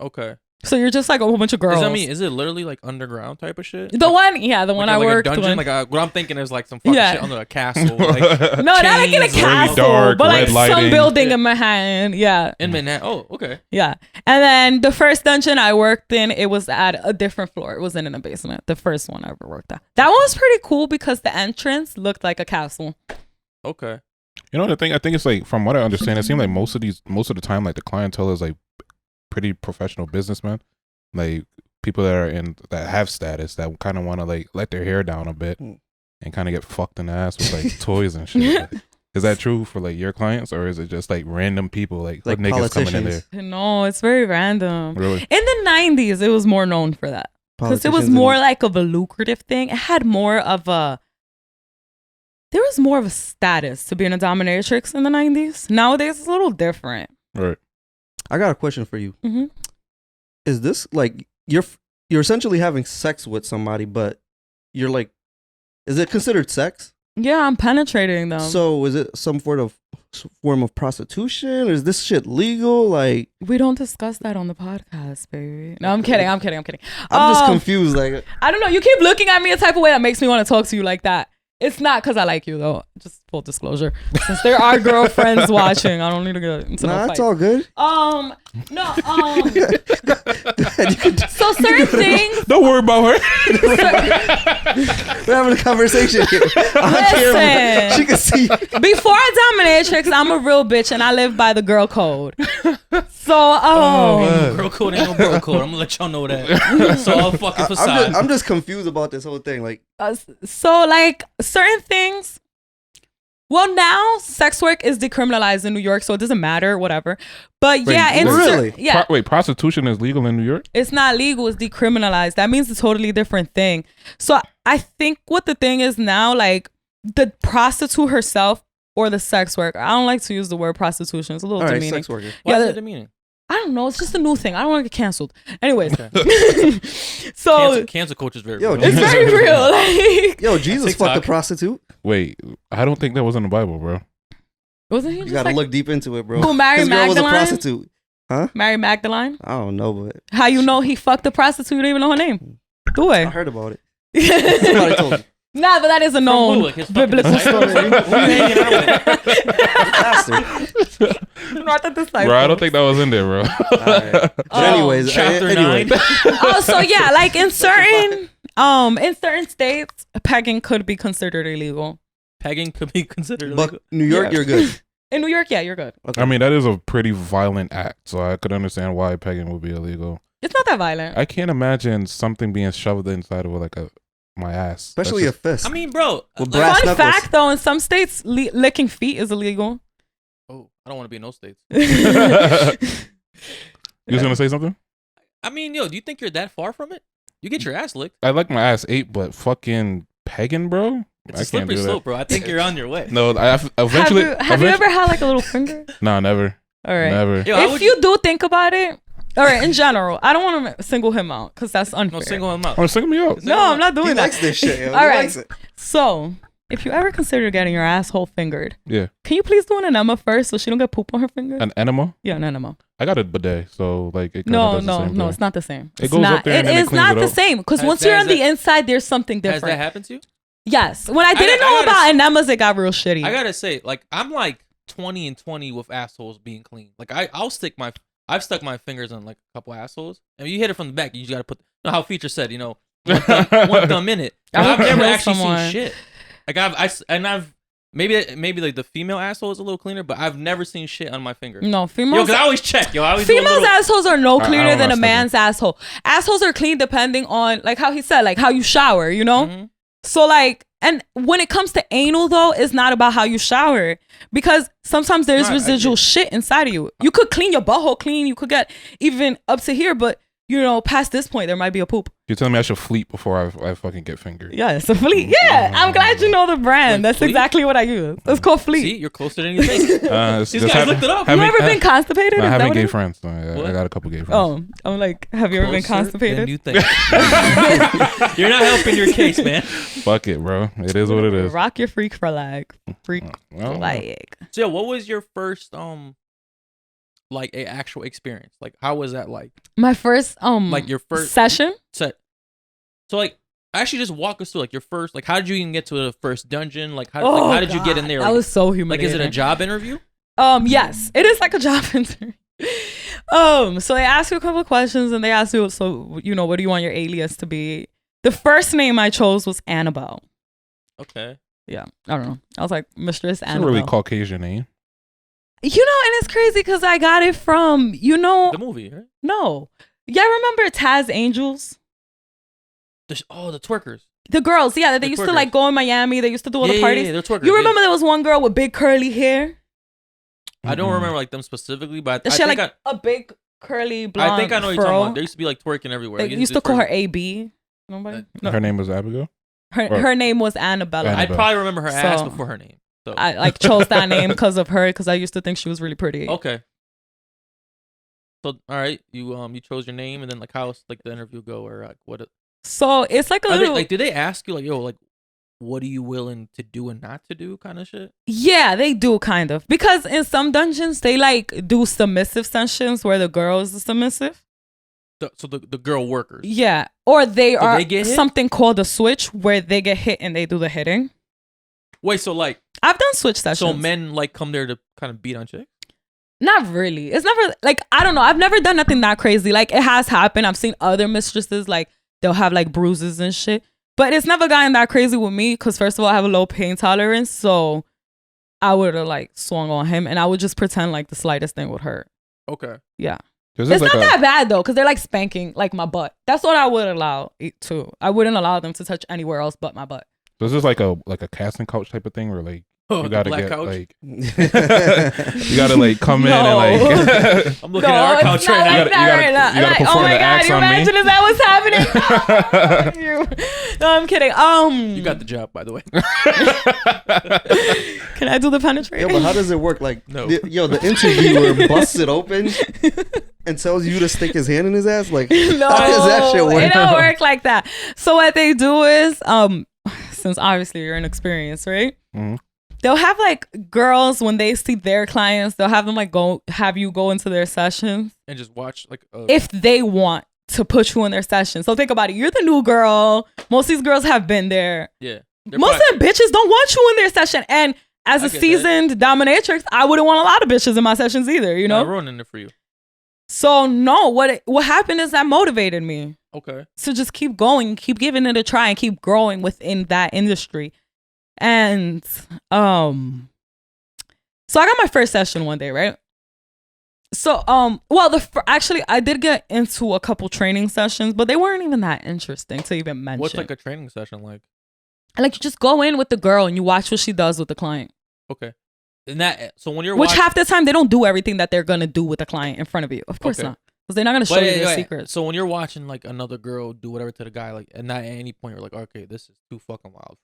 Okay. So you're just like a whole bunch of girls. Is it literally like underground type of shit? The one I worked. A dungeon? What I'm thinking is like some fucking shit under a castle. Like, no, not like in a castle, dark, but like lighting. some building in Manhattan. Yeah. In Manhattan. Oh, okay. Yeah. And then the first dungeon I worked in, it was at a different floor. It wasn't in a basement. The first one I ever worked at. That one was pretty cool because the entrance looked like a castle. Okay. You know the thing? I think it's like, from what I understand, it seems like most of the time, like the clientele is like pretty professional businessmen, like people that have status that kind of want to like let their hair down a bit and kind of get fucked in the ass with like toys and shit. Like, is that true for like your clients, or is it just like random people like niggas coming in there? No, it's very random. Really? In the 90s, it was more known for that because it was more like of a lucrative thing. It had more of a. There was more of a status to being a dominatrix in the 90s. Nowadays, it's a little different. Right. I got a question for you. Mm-hmm. Is this like you're essentially having sex with somebody, but you're like, is it considered sex? Yeah, I'm penetrating them. So is it some form of prostitution? Is this shit legal? Like, we don't discuss that on the podcast, baby. No, I'm kidding. I'm just confused. Like, I don't know. You keep looking at me a type of way that makes me want to talk to you like that. It's not because I like you, though. Just full disclosure. Since there are girlfriends watching, I don't need to get into no fight. It's all good. So certain things. Don't worry about her. We're having a conversation here. Listen. She can see. Before a dominatrix, I'm a real bitch and I live by the girl code. So, girl code ain't no bro code. I'm gonna let y'all know that. It's all fucking facade. I'm just confused about this whole thing. Like, so like certain things. Well, now sex work is decriminalized in New York, so it doesn't matter, whatever. But really? Wait, prostitution is legal in New York? It's not legal, it's decriminalized. That means a totally different thing. So I think what the thing is now, like the prostitute herself or the sex worker. I don't like to use the word prostitution. It's a little demeaning. Sex worker. Why is it demeaning? I don't know. It's just a new thing. I don't want to get canceled. Anyways. Okay. So cancel culture is very real. It's very real. Like, yo, Jesus fucked a prostitute. Wait, I don't think that was in the Bible, bro. Wasn't he? You gotta look deep into it, bro. Who married Magdalene? Girl was a prostitute. Huh? Mary Magdalene? I don't know, but how you know he fucked a prostitute? You don't even know her name. Do it. I heard about it. Somebody told me. Nah, but that is a known biblical story. Not the disciples. Bro, I don't think that was in there, bro. Right. Anyways, chapter 9. So yeah, like in certain states, pegging could be considered illegal. Pegging could be considered illegal. But New York, you're good. In New York, yeah, you're good. Okay. I mean, that is a pretty violent act, so I could understand why pegging would be illegal. It's not that violent. I can't imagine something being shoved inside of like my ass. Especially a fist. I mean, bro. Fun fact, though, in some states, licking feet is illegal. Oh, I don't want to be in those states. You was going to say something? I mean, yo, do you think you're that far from it? You get your ass licked. I like my ass ate, but fucking pegging, bro? It's a slippery slope, bro. I think you're on your way. No, eventually. Have you ever had like a little finger? No, never. All right. Never. Yo, if you do think about it, all right, in general, I don't want to single him out because that's unfair. No, single him out. Oh, single me out. No, I'm not doing he that. Likes this shit, yo. All right. Likes it. So, if you ever consider getting your asshole fingered, yeah, can you please do an enema first so she don't get poop on her finger? An enema? Yeah, an enema. I got a bidet, so like it no, it's not the same. It goes up there and then it is not the same because once you're on the inside, there's something different. Has that happened to you? Yes. When I didn't know about enemas, it got real shitty. I gotta say, like, I'm like 20 and 20 with assholes being clean. Like, I've stuck my fingers on like a couple assholes. And you hit it from the back, you just gotta put, how Feature said, one thumb in it. I've never actually seen shit. Like I've maybe like the female asshole is a little cleaner, but I've never seen shit on my finger. No, females. Because I always check. Females' assholes are no cleaner than a man's asshole. Assholes are clean depending on like how he said, like how you shower. You know. Mm-hmm. So like, and when it comes to anal though, it's not about how you shower because sometimes there's residual shit inside of you. You could clean your butthole clean, you could get even up to here, but past this point, there might be a poop. You're telling me I should fleet before I fucking get fingered? Yeah, it's a Fleet. Yeah, I'm glad you know the brand. That's Fleet? Exactly what I use. It's called Fleet. See, you're closer than you think. These guys looked it up. You ever been constipated? No, I haven't gay friends. So I got a couple gay friends. Oh, I'm like, have you ever been constipated? You think. You're not helping your case, man. Fuck it, bro. It is what it is. Rock your freak flag. Freak flag. So, yeah, what was your first like a actual experience? Like, how was that like? My first like your first session set. So like, actually, just walk us through like your first, like, how did you even get to the first dungeon? Like, how did you get in there? That like, was so humiliating. Like, is it a job interview? Yes, it is like a job interview. So they ask you a couple of questions and they ask you, so what do you want your alias to be? The first name I chose was Annabelle. Okay. Yeah, I don't know. I was like, Mistress It's Annabelle. a really Caucasian name. And it's crazy because I got it from, the movie, right? No. Yeah, remember Taz Angels? The twerkers. The girls, yeah, they used to like go in Miami. They used to do all the parties. Yeah, they're twerkers. You remember there was one girl with big curly hair? I don't remember like them specifically, but she had like a big curly blonde I think I know what you're talking about. There used to be like twerking everywhere. They used to call her AB. Nobody? No. Her name was Abigail? Her name was Annabella. I probably remember her ass before her name. So. I like chose that name because of her, because I used to think she was really pretty. Okay. So all right, you chose your name, and then like how like the interview go, or like what? So it's like a little like, did they ask you like, yo, like, what are you willing to do and not to do, kind of shit? Yeah, they do kind of, because in some dungeons they like do submissive sessions where the girl is the submissive. So the girl workers. Yeah, or they are get hit? something called a switch where they get hit and they do the hitting. Wait, so like I've done switch sessions. So men like come there to kind of beat on chicks? Not really. It's never like, I don't know. I've never done nothing that crazy. Like, it has happened. I've seen other mistresses like they'll have like bruises and shit, but it's never gotten that crazy with me because first of all I have a low pain tolerance, so I would have like swung on him and I would just pretend like the slightest thing would hurt. Okay. Yeah. It's like not that bad though, because they're like spanking like my butt. That's what I would allow too. I wouldn't allow them to touch anywhere else but my butt. So is this like a casting couch type of thing where like you gotta get couch? like you gotta like come in and like I'm looking at our couch right now. You gotta perform oh my the god, acts you on imagine me. is that what's happening? No, I'm kidding. You got the job, by the way. Can I do the penetration? Yo, but how does it work? Like, no. the interviewer busts it open and tells you to stick his hand in his ass. Like, no, how does that shit work? It don't work like that. So what they do is, since obviously you're inexperienced, right? Mm-hmm. They'll have like girls when they see their clients, they'll have them like have you go into their sessions and just watch like if they want to put you in their session. So think about it. You're the new girl. Most of these girls have been there. Yeah. Most of the bitches don't want you in their session. And as a seasoned dominatrix, I wouldn't want a lot of bitches in my sessions either, you know? I'm ruining it for you. So no, what happened is that motivated me. Okay. So just keep going, keep giving it a try, and keep growing within that industry. And so I got my first session one day, right? So actually I did get into a couple training sessions, but they weren't even that interesting to even mention. What's like a training session like? Like, you just go in with the girl and you watch what she does with the client. Okay. And that, so when you're half the time they don't do everything that they're gonna do with the client in front of you. Of course not, because they're not gonna show you their secrets. So when you're watching like another girl do whatever to the guy, like, and not at any point you're like, okay, this is too fucking wild.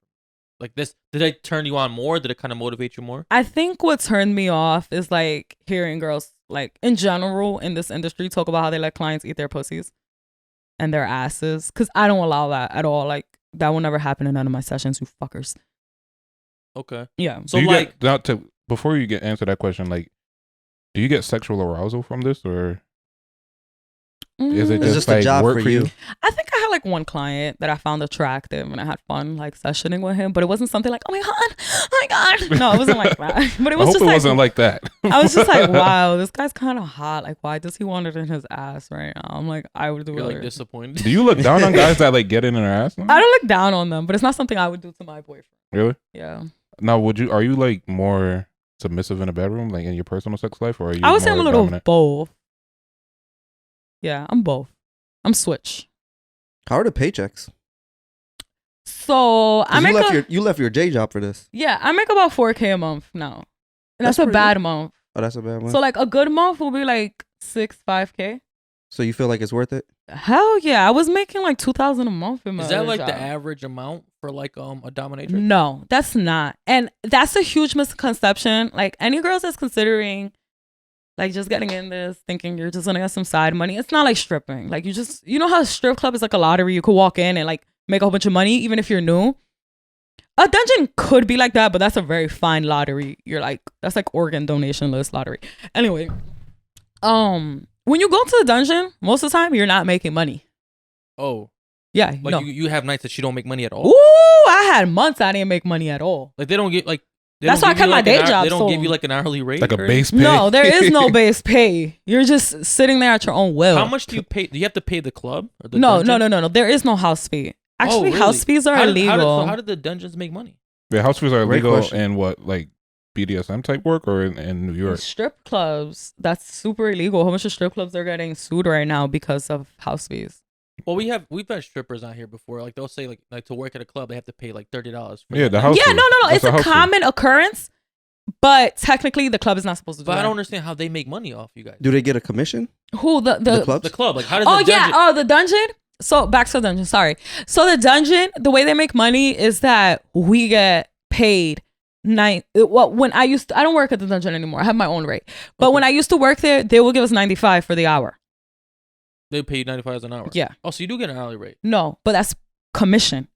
Like this, did it turn you on more? Did it kind of motivate you more? I think what turned me off is like hearing girls, like in general in this industry, talk about how they let clients eat their pussies and their asses. Because I don't allow that at all. Like, that will never happen in none of my sessions, you fuckers. Okay. Yeah. So like, before you answer that question, like, do you get sexual arousal from this, or is it just like a job work for you? I think I had like one client that I found attractive and I had fun like sessioning with him, but it wasn't something like, oh my god. No, it wasn't like that. But it was I hope just it like, wasn't like that. I was just like, wow, this guy's kind of hot. Like, why does he want it in his ass right now? I'm like, I would do it. You're like disappointed. Do you look down on guys that like get in their ass? I don't look down on them, but it's not something I would do to my boyfriend. Really? Yeah. Now, are you like more submissive in a bedroom, like in your personal sex life, or are you? I would say I'm a little dominant? both. Yeah, I'm both. I'm switch. How are the paychecks? So you left your day job for this. Yeah, I make about $4,000 a month now. And that's a bad month. Oh, that's a bad month. So like a good month will be like $5,000. So you feel like it's worth it? Hell yeah. I was making like $2,000 a month in my Is that like job. the average amount for like a dominatrix? No, that's not. And that's a huge misconception. Like any girls that's considering like just getting in this, thinking you're just gonna get some side money. It's not like stripping. Like you know how a strip club is like a lottery. You could walk in and like make a whole bunch of money even if you're new. A dungeon could be like that, but that's a very fine lottery. That's like organ donation list lottery. Anyway, when you go to the dungeon, most of the time you're not making money. Oh. Yeah. Like no. you have nights that you don't make money at all? Ooh, I had months I didn't make money at all. Like they don't get like... That's why I kept my day job. They don't give you like an hourly rate? Like a base pay? No, there is no base pay. You're just sitting there at your own will. How much do you pay? Do you have to pay the club? Or the No. dungeon? There is no house fee. Actually, really? house fees are illegal. How did the dungeons make money? Yeah, house fees are Great illegal question. in what, like BDSM type work or in New York? Strip clubs, that's super illegal. A whole bunch of strip clubs are getting sued right now because of house fees. Well, we've had strippers out here before. Like they'll say like to work at a club they have to pay like $30. Yeah, the house. Yeah, fee. no. That's It's a a house fee. common occurrence, but technically the club is not supposed to do But that. I don't understand how they make money off you guys. Do they get a commission? Who the clubs? The club, like how does Oh the dungeon? yeah, the dungeon. So back to the dungeon. Sorry. So the dungeon, the way they make money is that we get paid when I don't work at the dungeon anymore. I have my own rate. But when I used to work there, they will give us 95 for the hour. They pay you $95 an hour. Yeah. Oh, so you do get an hourly rate. No, but that's commission.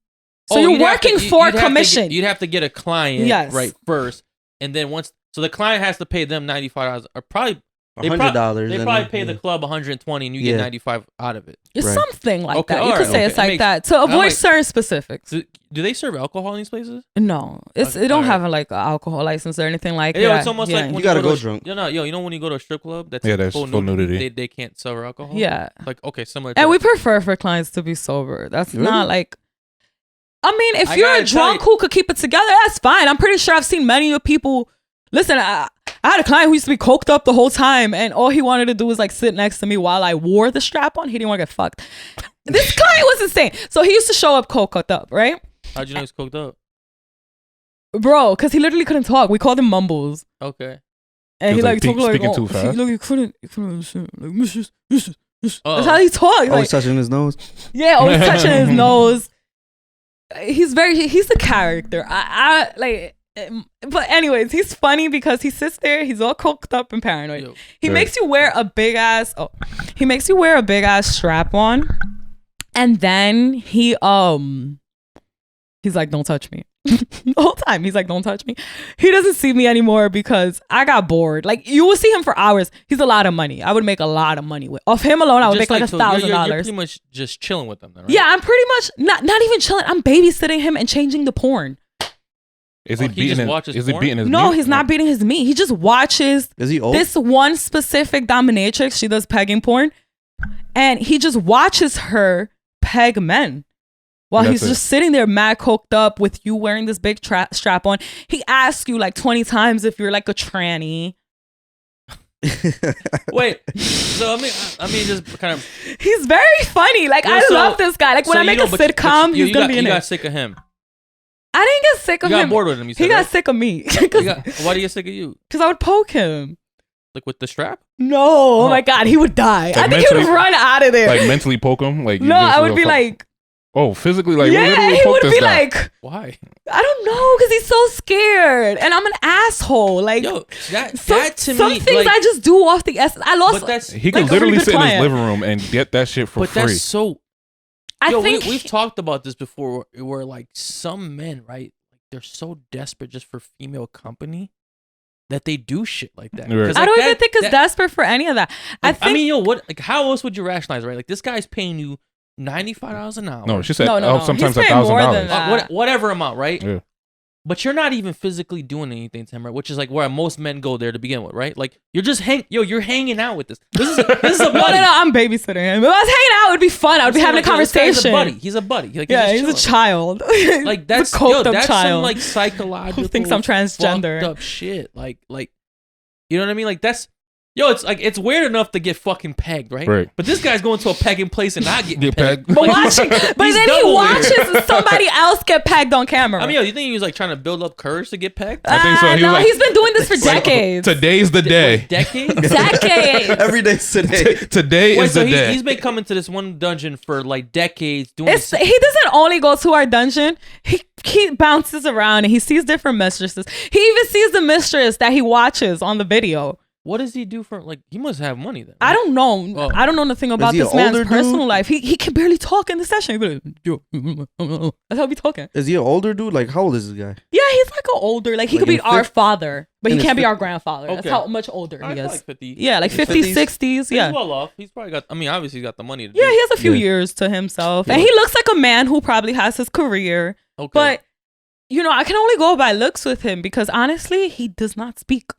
So Oh, you're you'd have working to- for you'd have to commission. you'd have to get a client Yes. right first, and then so the client has to pay them $95, or probably $100. They and probably then- pay the club $120, and you get Yeah. 95 out of it. It's Right. something like Okay, that. You all could right, say okay. it's like It that to I'm avoid like- certain specifics. Do they serve alcohol in these places? No, it don't All right. have like an alcohol license or anything like Yo, that. it's almost yeah. like when You gotta to go a- drunk. You know when you go to a strip club that's there's full nudity. They can't sell alcohol. Yeah. Like okay, similar. To And we that. prefer for clients to be sober. That's Really? not like. I mean, if I you're a gotta tell drunk you- who could keep it together, that's fine. I'm pretty sure I've seen many of people. Listen, I had a client who used to be coked up the whole time, and all he wanted to do was like sit next to me while I wore the strap on. He didn't want to get fucked. This client was insane. So he used to show up coked up, right? How'd you know he's coked up? Bro, because he literally couldn't talk. We called him mumbles. Okay. And He he was, like like, talked like, speaking too fast? He couldn't understand. Like, missus. Oh. That's how he talked. Always Like, touching his nose. yeah, always touching his nose. He's the character. I like, but anyways, he's funny because he sits there, he's all coked up and paranoid. Yo. He Right. makes you wear a big ass strap on, and then he's like, don't touch me. The whole time he's like, don't touch me. He doesn't see me anymore because I got bored. Like, you will see him for hours. He's a lot of money. I would make a lot of money with off him alone. I would Just make like so you're $1,000. pretty much just chilling with them, then, right? Yeah, I'm pretty much not even chilling. I'm babysitting him and changing the porn. Is he he just beating? watches Is he porn? beating his? No, meat? he's not beating his meat. He just watches Is he old? this one specific dominatrix. She does pegging porn, and he just watches her peg men while And he's that's just sitting there mad coked up with you wearing this big strap on. He asks you like 20 times if you're like a tranny. Wait. So I mean, just kind of. He's very funny. Like, Yo, I so- love this guy. Like, when so I you make know, a but sitcom, you he's gonna be in You it. got sick of him. I didn't get sick of You him. got bored with him. You said, He got right? sick of me You why do you get sick of you? because I would poke him. Like with the strap? No, oh my God, he would die. Like I think he would mentally- run out of there. like mentally poke him. Like you no, just I will would be fuck- like, oh, physically, like yeah, literally he poke would this be guy. like, Why? I don't know, because he's so scared, and I'm an asshole. Like, Yo, that to some me, things like, I just do off the essence. I lost. but that's He like could a literally really good sit in his client. living room and get that shit for but free. that's so. I Yo, think we've talked about this before. Where like some men, right? Like they're so desperate just for female company that they do shit like that. Right. 'Cause, I like, don't even that- think it's that- desperate for any of that. Like, I think mean, yo, what? Like, how else would you rationalize, right? Like, this guy's paying you $95 an hour. no, she said No. sometimes He's paying more than $1,000. that. Whatever amount, right? Yeah. But you're not even physically doing anything to him, right? Which is like where most men go there to begin with, right? Like you're just you're hanging out with this. This is a no, buddy. I'm babysitting him. If I was hanging out, it would be fun. I would be having a conversation. He's a buddy. He's a buddy. Like, Yeah, he's he's a just child. chilling. Like that's a coked up that's child some like psychological who thinks I'm transgender. fucked up shit. Like you know what I mean? Like that's Yo, it's like it's weird enough to get fucking pegged, right? Right. But this guy's going to a pegging place and not getting pegged. But watching, but then he watches somebody else get pegged on camera. I mean, yo, you think he was like trying to build up courage to get pegged? I think so. No, he's been doing this for decades. Today's the day. Decades? Decades. Every day's today. Today is the day. He's been coming to this one dungeon for like decades. He doesn't only go to our dungeon. He bounces around and he sees different mistresses. He even sees the mistress that he watches on the video. What does he do for, like, he must have money then. I don't know. Oh. I don't know nothing about this man's personal life. He can barely talk in the session. He'd be like, that's how he be talking. Is he an older dude? Like, how old is this guy? Yeah, he's like an older, like he could be our father, but he can't be our grandfather. Okay. That's how much older he is. Like 50. Yeah, like 50s, 60s. Yeah. He's well off. He's probably got, I mean, obviously he's got the money to Yeah, do he has a few years to himself. And he looks like a man who probably has his career. Okay. But, you know, I can only go by looks with him because honestly, he does not speak.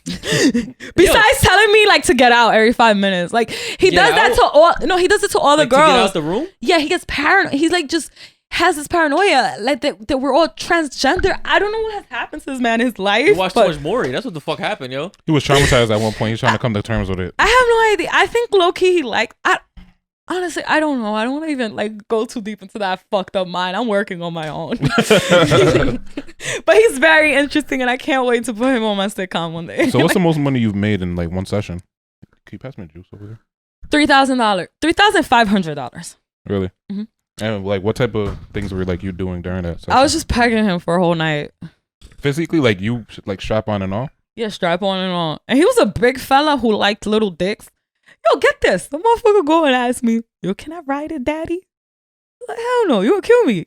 Besides telling me like to get out every 5 minutes, like he does that to all. No, he does it to all the girls. To get out the room. Yeah, he gets paranoid. He's like just has this paranoia, like that we're all transgender. I don't know what has happened to this man in his life. You watched too much Maury. That's what the fuck happened, yo. He was traumatized at one point. He's trying to come to terms with it. I have no idea. I think low key he like. Honestly, I don't know. I don't want to even like go too deep into that fucked up mind. I'm working on my own. But he's very interesting and I can't wait to put him on my sitcom one day. So what's the most money you've made in like one session? Can you pass me a juice over there? $3,000. $3,500. Really? Mm-hmm. And like what type of things were like you doing during that session? I was just pegging him for a whole night. Physically, like you like strap on and all? Yeah, strap on and all. And he was a big fella who liked little dicks. Yo, get this. The motherfucker go and ask me, yo, can I ride it, daddy? Like, hell no, you gonna kill me.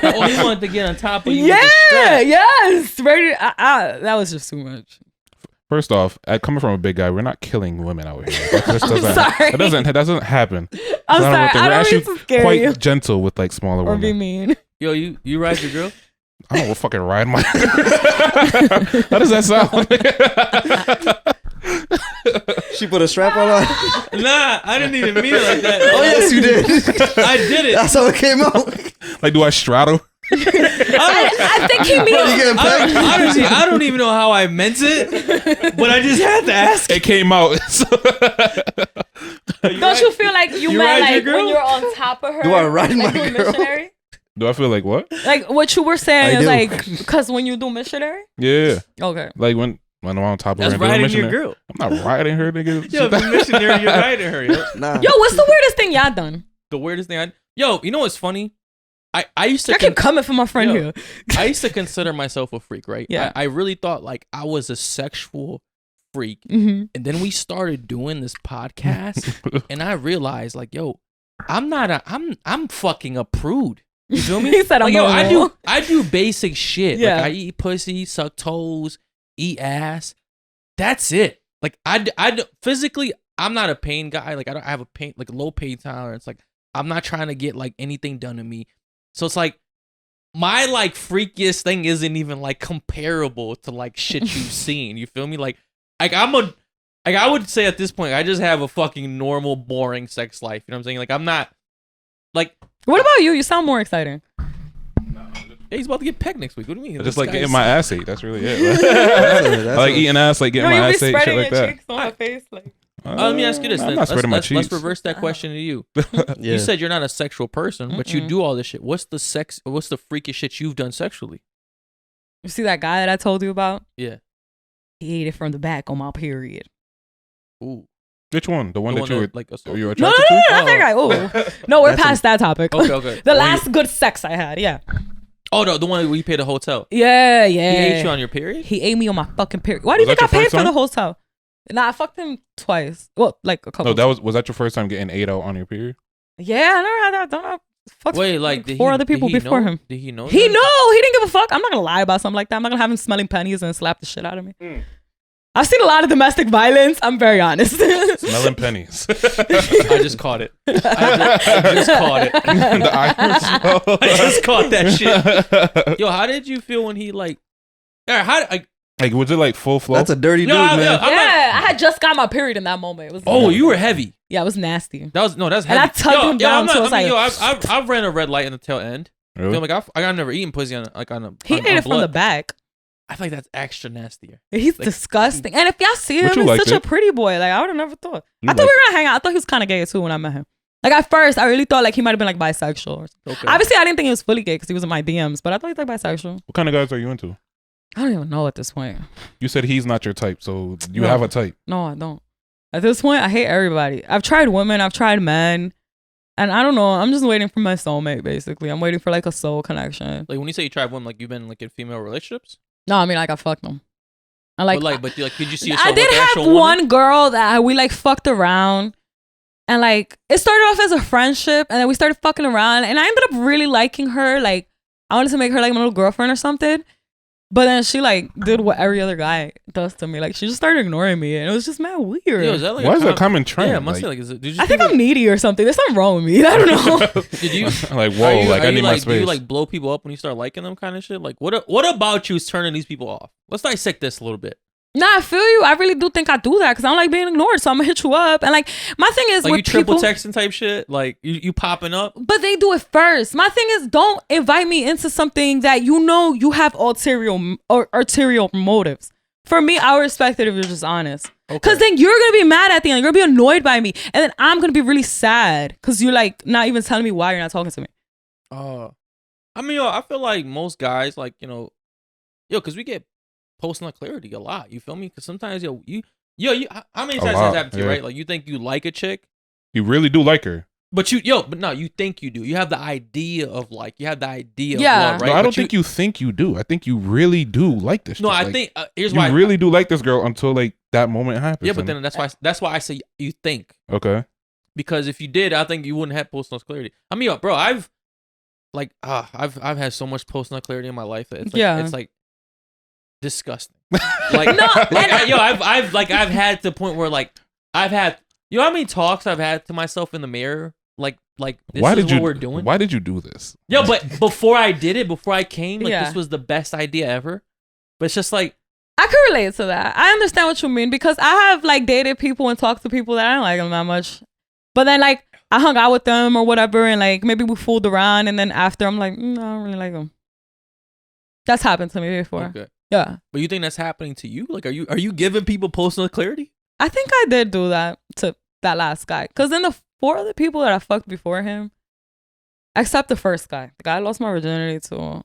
Oh, he wanted to get on top of you. Yeah, yes. Ready? That was just too much. First off, coming from a big guy, we're not killing women out here. That doesn't happen. I'm sorry. I don't mean to scare quite you. Gentle with like smaller or women. be mean. Yo, you ride your girl? I don't fucking ride my. How does that sound? She put a strap on. Nah, I didn't even mean it like that. Oh yes, you did. I did it. That's how it came out. Like, do I straddle? I think he means. Honestly, I don't even know how I meant it, but I just had to ask. It came out. Don't you feel like you meant like when you're on top of her? Do I ride my doing girl? Missionary? Do I feel like what? Like what you were saying I is do. like because when you do missionary. Yeah. Okay. Like when I'm on top of That's her. riding your girl. I'm not riding her, nigga. Yo, the missionary, you're riding her, yo. Nah. Yo, what's the weirdest thing y'all done? The weirdest thing Yo, you know what's funny? I used to I keep coming for my friend here. I used to consider myself a freak, right? Yeah. I really thought like I was a sexual freak. Mm-hmm. And then we started doing this podcast and I realized like, yo, I'm fucking a prude. You feel me? He said I'm like, yo, normal. I do basic shit. Yeah. Like I eat pussy, suck toes, eat ass. That's it. Like I physically, I'm not a pain guy. Like I have a pain, like a low pain tolerance. Like I'm not trying to get like anything done to me. So it's like my like freakiest thing isn't even like comparable to like shit you've seen. You feel me? Like I would say at this point I just have a fucking normal, boring sex life. You know what I'm saying? Like I'm not like. What about you? You sound more exciting. Hey, he's about to get pegged next week. What do you mean? Just like getting my ass ate. That's really it. That's I like eating ass, like getting my ass ate, shit spreading like your that. cheeks on her face, like. Let me ask you this. I'm Then. not spreading my cheeks. Let's reverse that question to you. Yeah. You said you're not a sexual person, but you do all this shit. What's the freakiest shit you've done sexually? You see that guy that I told you about? Yeah. He ate it from the back on my period. Ooh. Which one? The one that you were like you were No, attracted to? not that guy. Oh, no, we're past that topic. Okay. The last good sex I had, yeah. Oh, no, the one where you paid a hotel. Yeah. He ate you on your period? He ate me on my fucking period. Why do you Was think I that your paid first for the time? hotel? Nah, I fucked him twice. Well, like a couple. No, was that your first time getting ate out on your period? Yeah, I never had that. Don't I fucked Wait, like did four he, other people did he before know? him. Did he know? He that? He didn't give a fuck. I'm not gonna lie about something like that. I'm not gonna have him smelling pennies and slap the shit out of me. I've seen a lot of domestic violence. I'm very honest. Smelling pennies. I just caught it. I just caught it. The iron smell. I just caught that shit. Yo, how did you feel when he like? Like, was it like full flow? That's a dirty dude, man. I had just got my period in that moment. It was. Oh, you were heavy. Yeah, it was nasty. That's heavy. And I tugged him down. So I've ran a red light in the tail end. Really? I've never eaten pussy on a. He ate it from the back. I feel like that's extra nastier. He's like, disgusting. And if y'all see him, he's such a pretty boy. Like, I would have never thought. I thought we were going to hang out. I thought he was kind of gay too when I met him. Like, at first, I really thought like he might have been like bisexual. Or okay. Obviously, I didn't think he was fully gay because he was in my DMs, but I thought he was like bisexual. What kind of guys are you into? I don't even know at this point. You said he's not your type, so you have a type. No, I don't. At this point, I hate everybody. I've tried women. I've tried men. And I don't know. I'm just waiting for my soulmate, basically. I'm waiting for like a soul connection. Like when you say you tried women, like you've been like in female relationships? No, I mean like I fucked them. I like, but could you see yourself I did with the have one girl that we like fucked around, and like it started off as a friendship, and then we started fucking around, and I ended up really liking her. Like I wanted to make her like my little girlfriend or something. But then she like did what every other guy does to me. Like she just started ignoring me, and it was just mad weird. Yo, is that like why is that a common trend? Yeah, I must say, like, did you I think I'm needy or something. There's something wrong with me. I don't know. Did you like whoa? I need my space. Do you like blow people up when you start liking them, kind of shit? Like what about you is turning these people off? Let's dissect this a little bit. Nah, I feel you. I really do think I do that because I don't like being ignored. So I'm gonna hit you up. And like my thing is like with you triple people, texting type shit. Like you popping up. But they do it first. My thing is don't invite me into something that you know you have arterial motives. For me, I would respect it if you're just honest. Because then you're gonna be mad at the end. You're gonna be annoyed by me, and then I'm gonna be really sad because you're like not even telling me why you're not talking to me. I mean, I feel like most guys, like because we get posting on clarity a lot. You feel me? Because sometimes, how many times has that happened to you, right? Like you think you like a chick, you really do like her, but you think you do. You have the idea of like, you have the idea of love, right? No, I don't think you think you do. I think you really do like this. No, chick. I like, think here's you why really do like this girl until like that moment happens. Yeah, but then that's why I say you think. Okay. Because if you did, I think you wouldn't have post on clarity. I mean, bro, I've had so much post on clarity in my life that it's like disgusting. Like I've had to the point where like I've had how many talks I've had to myself in the mirror like this is what we're doing. Why did you do this? Yeah, but before I did it, before I came, like this was the best idea ever. But it's just like I could relate to that. I understand what you mean because I have like dated people and talked to people that I don't like them that much. But then like I hung out with them or whatever, and like maybe we fooled around, and then after I'm like, no, I don't really like them. That's happened to me before. Okay. Yeah. But you think that's happening to you? Like, are you giving people personal clarity? I think I did do that to that last guy. Because then the 4 other people that I fucked before him, except the first guy, the guy I lost my virginity to,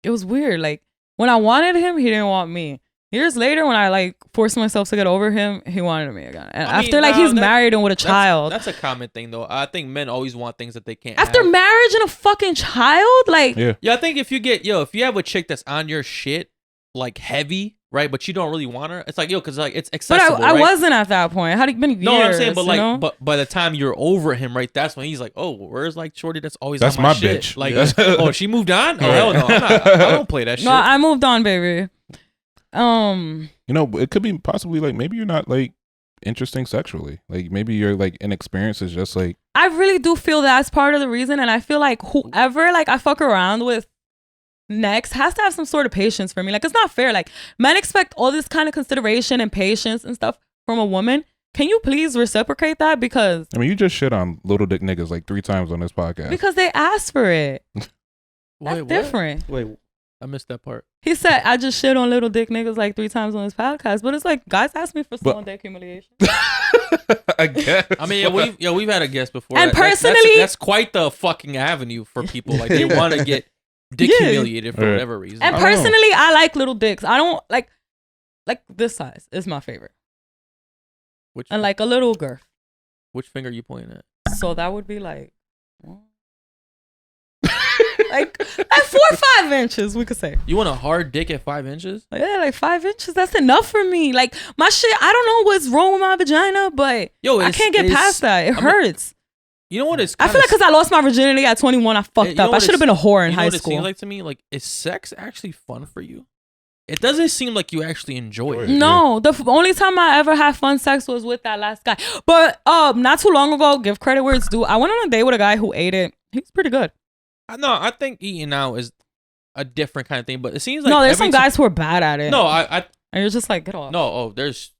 it was weird. Like, when I wanted him, he didn't want me. Years later, when I like forced myself to get over him, he wanted me again. And after he's married and with a child. That's a common thing, though. I think men always want things that they can't after have. Marriage and a fucking child? Like, yeah, I think if you have a chick that's on your shit, like heavy, right? But you don't really want her. It's like, because like it's accessible. But I wasn't at that point. It had been years. No, I'm saying, but like, but by the time you're over him, right? That's when he's like, oh, where's like shorty? That's always on my shit. Bitch. Like, oh, she moved on. Oh hell no, I don't play that shit. No, I moved on, baby. It could be possibly like maybe you're not like interesting sexually. Like maybe your like inexperience is just like. I really do feel that's part of the reason, and I feel like whoever like I fuck around with next has to have some sort of patience for me. Like it's not fair. Like men expect all this kind of consideration and patience and stuff from a woman. Can you please reciprocate that? Because I mean, you just shit on little dick niggas like 3 times on this podcast. Because they asked for it. That's Wait, different. Wait, I missed that part. He said I just shit on little dick niggas like 3 times on this podcast, but it's like guys ask me for small dick humiliation. I guess. I mean, we've had a guest before. And personally, that's quite the fucking avenue for people. Like they want to get dick humiliated for whatever reason. And personally, I like little dicks. I don't like this size is my favorite. And like a little girth. Which finger are you pointing at? So that would be like 4 or 5 inches, we could say. You want a hard dick at 5 inches? Yeah, like 5 inches. That's enough for me. Like my shit, I don't know what's wrong with my vagina, but I can't get past that. It hurts. You know what is? I feel like because I lost my virginity at 21, I fucked up. I should have been a whore in high school. It seems like to me, like, is sex actually fun for you? It doesn't seem like you actually enjoy it. No, the only time I ever had fun sex was with that last guy. But not too long ago, give credit where it's due, I went on a date with a guy who ate it. He's pretty good. No, I think eating out is a different kind of thing, but it seems like there's some guys who are bad at it. No, and you're just like, get off. No, there's.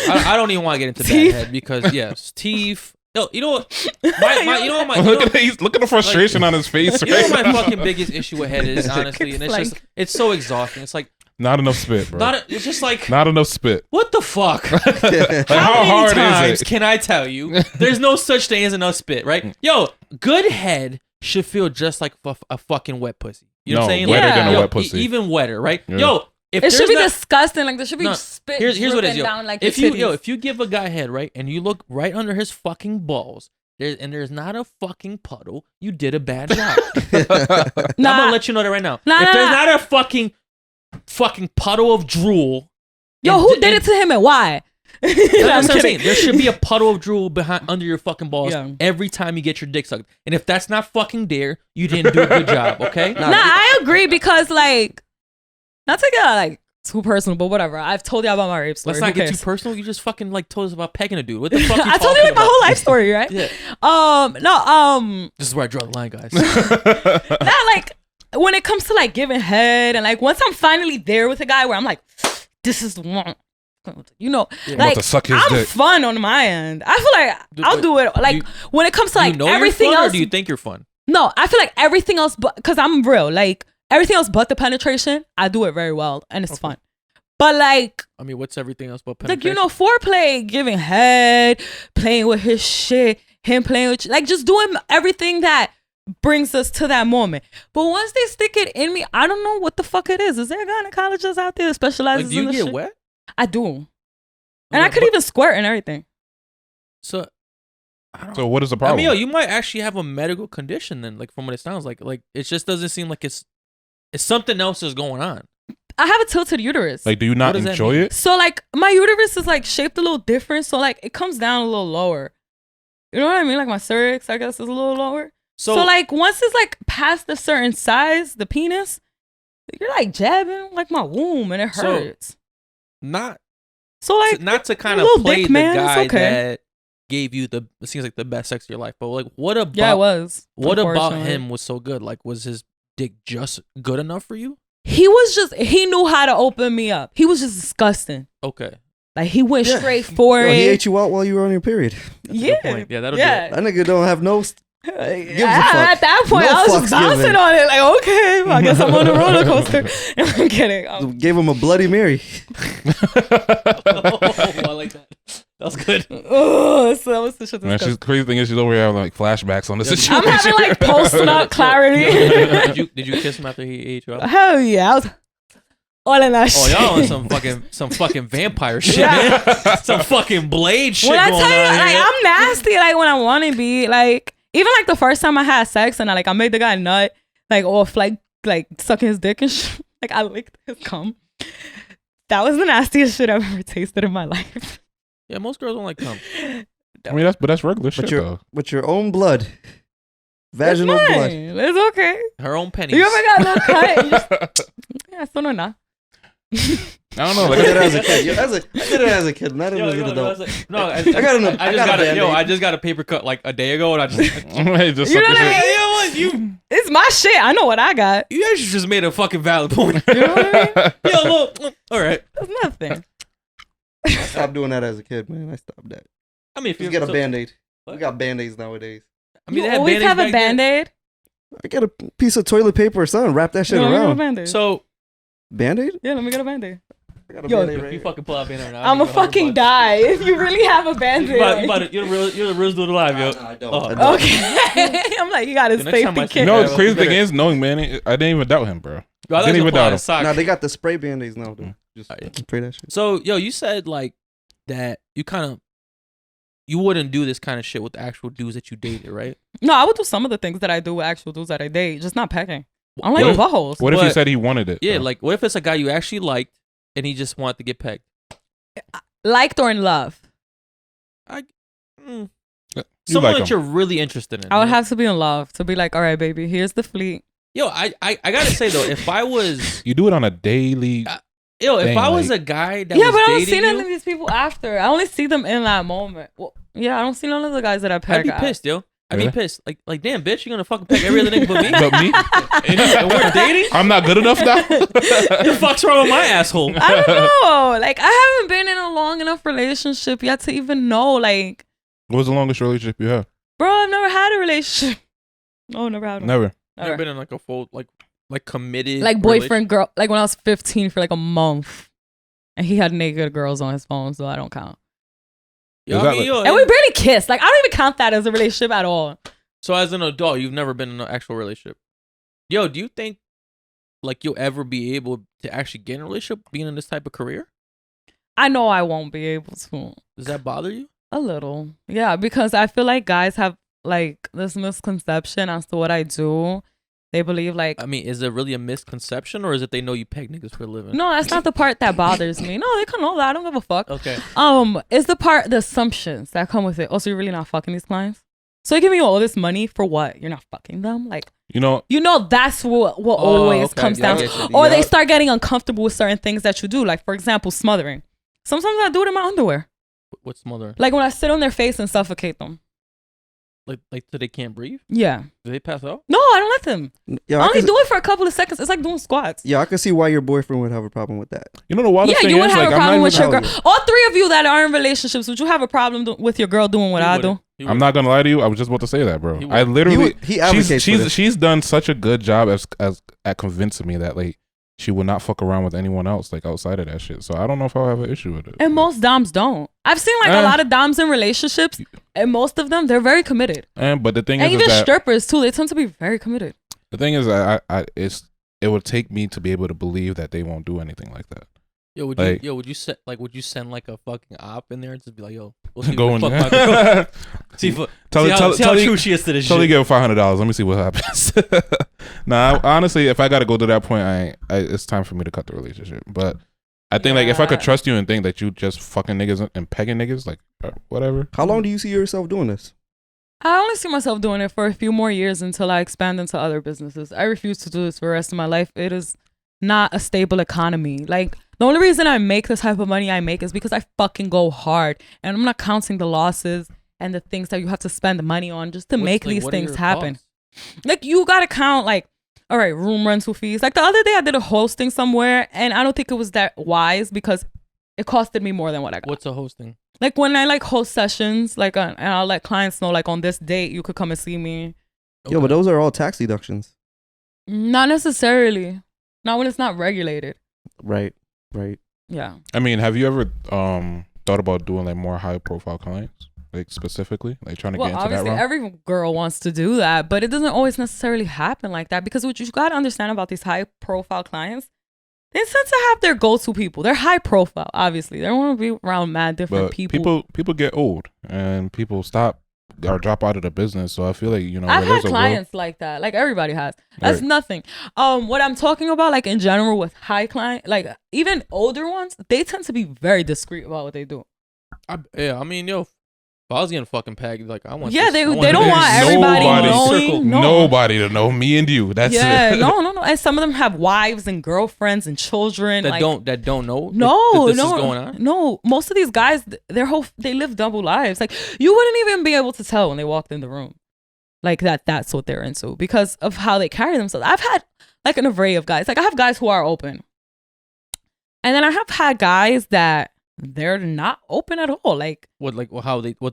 I don't even want to get into that head because yes, teeth. Yo, you know what? You know what my look at the frustration on his face. You know what my fucking biggest issue with head is, honestly, and it's so exhausting. It's like not enough spit, bro. It's just like not enough spit. What the fuck? Like, how many hard times is it? can I tell you? There's no such thing as enough spit, right? Yo, good head should feel just like a fucking wet pussy. You know what I'm saying? Wetter like, than a wet pussy. Even wetter, right? Yeah. Yo, if it should be disgusting. Like there should be spit. Here's what it is, yo. Down, like, if you give a guy head, right, and you look right under his fucking balls, there's not a fucking puddle, you did a bad job. I'm gonna let you know that right now. If there's not a fucking puddle of drool, who did it to him and why? That's what I'm saying. There should be a puddle of drool under your fucking balls every time you get your dick sucked. And if that's not fucking there, you didn't do a good job, okay? I agree because like, not to get like too personal, but whatever. I've told you about my rape story. Let's not get too personal. You just fucking like told us about pegging a dude. What the fuck? I told you like my whole life story, right? Yeah. This is where I draw the line, guys. Not like when it comes to like giving head and like once I'm finally there with a guy where I'm like, this is the one. You know, like I'm dick. fun on my end. I feel like I'll do it. Like when it comes to like everything else. Or do you think you're fun? No, I feel like everything else, but because I'm real, like everything else but the penetration, I do it very well and it's fun. But like, I mean, what's everything else but penetration? Like, you know, foreplay, giving head, playing with his shit, him playing with, like just doing everything that brings us to that moment. But once they stick it in me, I don't know what the fuck it is. Is there a gynecologist out there that specializes in this shit? Do you get wet? I do. And I could even squirt and everything. So what is the problem? I mean, yo, you might actually have a medical condition then, like from what it sounds like. Like it just doesn't seem like it's something else is going on. I have a tilted uterus. Like, do you not enjoy it? So like my uterus is like shaped a little different. So like it comes down a little lower. You know what I mean? Like my cervix, I guess, is a little lower. So like once it's like past a certain size, the penis, you're like jabbing like my womb and it hurts. Not to kind of play the guy that gave you it seems like the best sex of your life, but like what about him was so good? Like was his dick just good enough for you? He knew how to open me up. He was just disgusting. Okay. Like he went straight for it. He ate you out while you were on your period. That's a good point. Yeah, that'll do it. That nigga don't have no at that point, I was just bouncing on it. Like, okay, I guess I'm on a roller coaster. I'm kidding. Gave him a Bloody Mary. I like that. That was good. Oh, so that was the shit. Man, crazy thing is she's over here having like flashbacks on the situation. I'm having like post-nut clarity. Did you kiss him after he ate you out? Hell yeah, I was all in that shit. Y'all on some fucking vampire shit, man. Some fucking Blade shit going on. When I tell you, like, I'm nasty, like when I want to be, like even like the first time I had sex and I made the guy nut, like off like sucking his dick and shit. Like I licked his cum. That was the nastiest shit I've ever tasted in my life. Yeah, most girls don't like cum. I mean, that's regular shit though. With your own blood, vaginal blood. It's okay. Her own pennies. You ever got a little cut? Yeah, so no. I don't know. Like, I did it as a kid. I did it as a kid, not as an adult. I just got a paper cut like a day ago, and I just it's my shit. I know what I got. You guys just made a fucking valid point. You know what I mean? All right. That's nothing. I stopped doing that as a kid, man. I stopped that. I mean, if you get a Band-Aid. We got Band-Aids nowadays. I mean, you always have a Band-Aid? I get a piece of toilet paper or something, wrap that shit around. So Band-Aid? Yeah, let me get a Band-Aid. I got a Band-Aid right you fucking pull out Band-Aid right now. I'm a fucking die if you really have a Band-Aid. You're the real dude alive, yo. No, I don't. Okay. I'm like, you got his safety kit. No, the crazy thing is, knowing Manny, I didn't even doubt him, bro. I didn't even doubt him. No, they got the spray Band-Aids now, dude. Just spray that shit. So, yo, you said like that you wouldn't do this kind of shit with the actual dudes that you dated, right? No, I would do some of the things that I do with actual dudes that I date, just not pecking. I like buttholes. What if he said he wanted it? Yeah, like what if it's a guy you actually liked and he just wanted to get pegged? Liked or in love? Someone like that you're really interested in. I would have to be in love to be like, all right, baby, here's the fleet. Yo, I gotta say though, if I was, you do it on a daily. If I was a guy that but was I don't dating see none of these people after. I only see them in that moment. Well, yeah, I don't see none of the guys that I peg. I'd be pissed, yo. I'd be pissed. Like, damn, bitch, you're gonna fucking peg every other nigga but me? But me? And we're dating? I'm not good enough now? The fuck's wrong with my asshole? I don't know. Like, I haven't been in a long enough relationship yet to even know, like, What was the longest relationship you had? Bro, I've never had a relationship. No, never had one. Never. Never been in like a full like committed like boyfriend girl. Like when I was 15 for like a month, and he had naked girls on his phone, so I don't count. Yeah, I mean, and we barely kissed. Like I don't even count that as a relationship at all. So as an adult, you've never been in an actual relationship. Yo, do you think like you'll ever be able to actually get in a relationship being in this type of career? I know I won't be able to. Does that bother you? A little. Yeah, because I feel like guys have like this misconception as to what I do. They believe like... I mean, is it really a misconception or is it they know you peg niggas for a living? No, that's not the part that bothers me. No, they can know that. I don't give a fuck. Okay. It's the assumptions that come with it. Also, you're really not fucking these clients? So you give me all this money for what? You're not fucking them? Like... You know that's what always comes down to. Or they start getting uncomfortable with certain things that you do. Like, for example, smothering. Sometimes I do it in my underwear. What's smothering? Like when I sit on their face and suffocate them. Like so they can't breathe? Yeah. Do they pass out? No, I don't let them. Yeah, I only do it for a couple of seconds. It's like doing squats. Yeah, I can see why your boyfriend would have a problem with that. You know the wildest thing you would is, have like, a problem with your girl. You. All three of you that are in relationships, would you have a problem with your girl doing what I do? I'm not gonna lie to you. I was just about to say that, bro. I literally, he advocates for this. She's done such a good job at convincing me that like she would not fuck around with anyone else like outside of that shit. So I don't know if I'll have an issue with it. And most doms don't. I've seen like a lot of doms in relationships, and most of them they're very committed. But the thing and is, even that strippers too, they tend to be very committed. The thing is, it would take me to be able to believe that they won't do anything like that. Yo, would you send like a fucking op in there and just be like, yo, we'll see go in fuck there. my girl. see how true she is to this shit. Totally give $500. Let me see what happens. Nah, honestly, if I gotta go to that point, it's time for me to cut the relationship. But I think like if I could trust you and think that you just fucking niggas and pegging niggas, like whatever. How long do you see yourself doing this? I only see myself doing it for a few more years until I expand into other businesses. I refuse to do this for the rest of my life. It is not a stable economy. Like, the only reason I make the type of money I make is because I fucking go hard. And I'm not counting the losses and the things that you have to spend the money on just to make these things happen. Costs? Like, you gotta count, like, all right, room rental fees. Like, the other day I did a hosting somewhere, and I don't think it was that wise because it costed me more than what I got. What's a hosting? Like, when I, like, host sessions, like, and I'll let clients know, like, on this date, you could come and see me. Okay. Yo, but those are all tax deductions. Not necessarily. Not when it's not regulated. Right. Yeah. I mean, have you ever thought about doing like more high profile clients, like specifically, like trying to get into that obviously realm? every girl wants to do that, but it doesn't always necessarily happen like that because what you got to understand about these high profile clients, they tend to have their go-to people. They're high profile, obviously. They don't want to be around mad different people. People get old and people stop or drop out of the business. So I feel like, you know, I've had clients like that. Like everybody has. That's nothing. What I'm talking about, like in general with high client, like even older ones, they tend to be very discreet about what they do. I mean, yo, if I was getting fucking pegged, like I want. Yeah, they don't want everybody knowing. Nobody to know. Me and you. That's it. No. And some of them have wives and girlfriends and children that like, don't know. No, this is going on. No, most of these guys, they live double lives. Like you wouldn't even be able to tell when they walked in the room, like that's what they're into because of how they carry themselves. I've had like an array of guys. Like I have guys who are open, and then I have had guys that. They're not open at all. Like what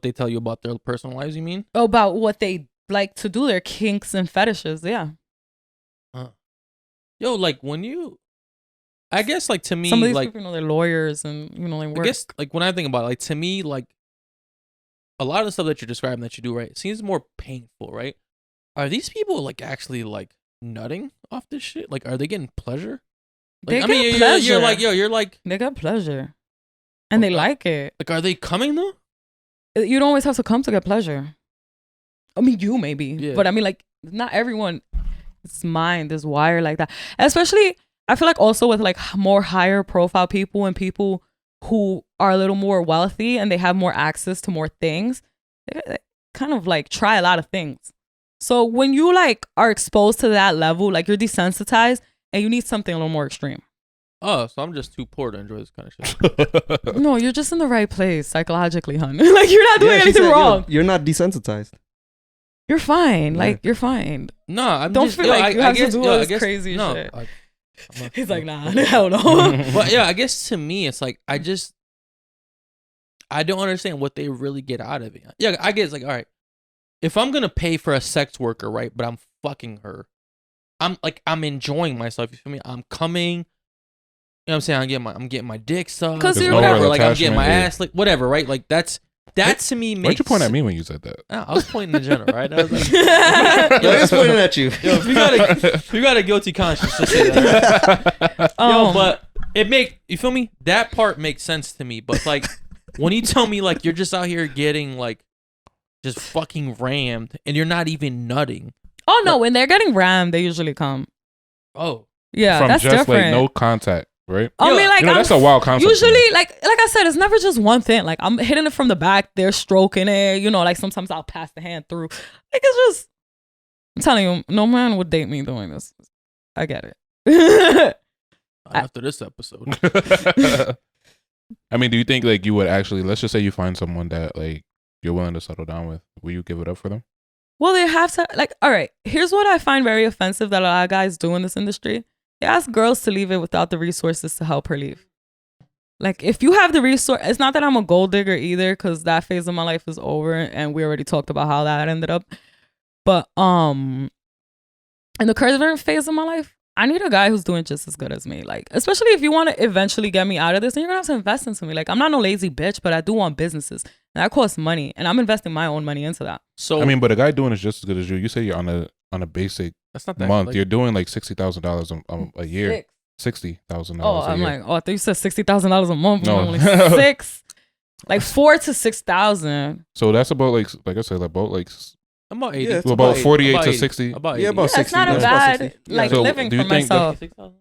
they tell you about their personal lives, you mean? About what they like to do, their kinks and fetishes, yeah. Yo, like when you I guess like to me some of these like people, they're lawyers and they work. I guess like when I think about it, like to me, like a lot of the stuff that you're describing that you do, right, it seems more painful, right? Are these people like actually like nutting off this shit? Like are they getting pleasure? Like, they get pleasure. You're like they get pleasure. And they like it. Like, are they coming though? You don't always have to come to get pleasure. I mean, you maybe. But I mean, like, not everyone's mind is wired like that. Especially, I feel like also with like more higher profile people and people who are a little more wealthy and they have more access to more things, they kind of like try a lot of things. So when you like are exposed to that level, like you're desensitized and you need something a little more extreme. Oh, so I'm just too poor to enjoy this kind of shit. No, you're just in the right place psychologically, hon. Like you're not doing anything wrong. You're not desensitized. You're fine. Yeah. Like you're fine. No, I'm don't just, feel like you have to do all this crazy shit. He's like, nah, hell no. But yeah, I guess to me, it's like I don't understand what they really get out of it. Yeah, I get it's like, all right, if I'm gonna pay for a sex worker, right, but I'm fucking her, I'm enjoying myself. You feel me? I'm coming. You know what I'm saying? I'm getting my dick sucked. Because you're whatever. Like I'm getting my ass like whatever, right? Like that to me makes. Why'd you point at me when you said that? I was pointing in general, right? I was like, I was pointing at you. Yo, if you got a guilty conscience, just say that. Yo, but you feel me? That part makes sense to me. But like when you tell me like you're just out here getting like just fucking rammed and you're not even nutting. Oh no, when they're getting rammed, they usually come. Oh. Yeah, From that's just different. like no contact, right? I mean, like, that's a wild concept. Usually, like I said, it's never just one thing. Like I'm hitting it from the back, they're stroking it. You know, like sometimes I'll pass the hand through. Like it's just, I'm telling you, no man would date me doing this. I get it. After this episode. I mean, do you think like you would actually? Let's just say you find someone that like you're willing to settle down with. Will you give it up for them? Well, they have to, like, all right, here's what I find very offensive that a lot of guys do in this industry. They ask girls to leave it without the resources to help her leave. Like, if you have the resource, it's not that I'm a gold digger either, because that phase of my life is over, and we already talked about how that ended up. But in the current phase of my life, I need a guy who's doing just as good as me. Like, especially if you want to eventually get me out of this, then you're gonna have to invest into me. Like, I'm not no lazy bitch, but I do want businesses. And that costs money. And I'm investing my own money into that. So I mean, but a guy doing is just as good as you. You say you're on a basic that's not that, month. like, you're doing like $60,000 a year. $60,000. Oh, I'm like, I thought you said $60,000 a month. No. Only six, like 4,000 to 6,000. So that's about like I said, about 80. Yeah, it's about 48 about to 80. 60. About 80. Yeah, about Yeah, 60. it's not a That's about bad 60. like So living do you for think that- myself.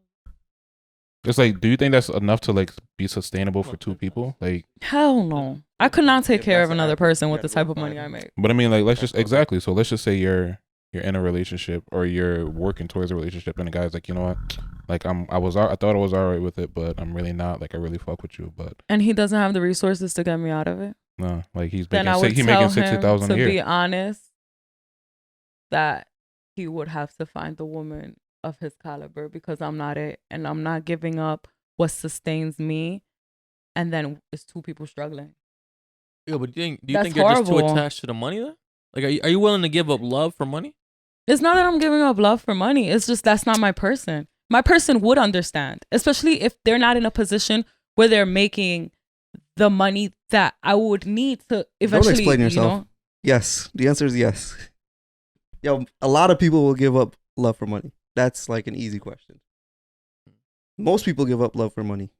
It's like, do you think that's enough to like be sustainable for two people? Like, Hell no. I could not take If care that's of an another average, person you with the gotta type of work money on I it. make. but I mean, like, let's just exactly. So let's just say you're in a relationship or you're working towards a relationship, and the guy's like, you know what, like I thought I was alright with it, but I'm really not. Like, I really fuck with you, but And he doesn't have the resources to get me out of it. no, like he's Then I would making tell him $60,000 a to year. be honest that he would have to find the woman of his caliber because I'm not it, and I'm not giving up what sustains me, and then it's two people struggling. Yeah, but do you That's think you're just too horrible. attached to the money then? Like, are you willing to give up love for money? It's not that I'm giving up love for money. It's just that's not my person. My person would understand, especially if they're not in a position where they're making the money that I would need to eventually. Don't explain yourself. You know? Yes. The answer is yes. Yo, a lot of people will give up love for money. That's like an easy question. Most people give up love for money.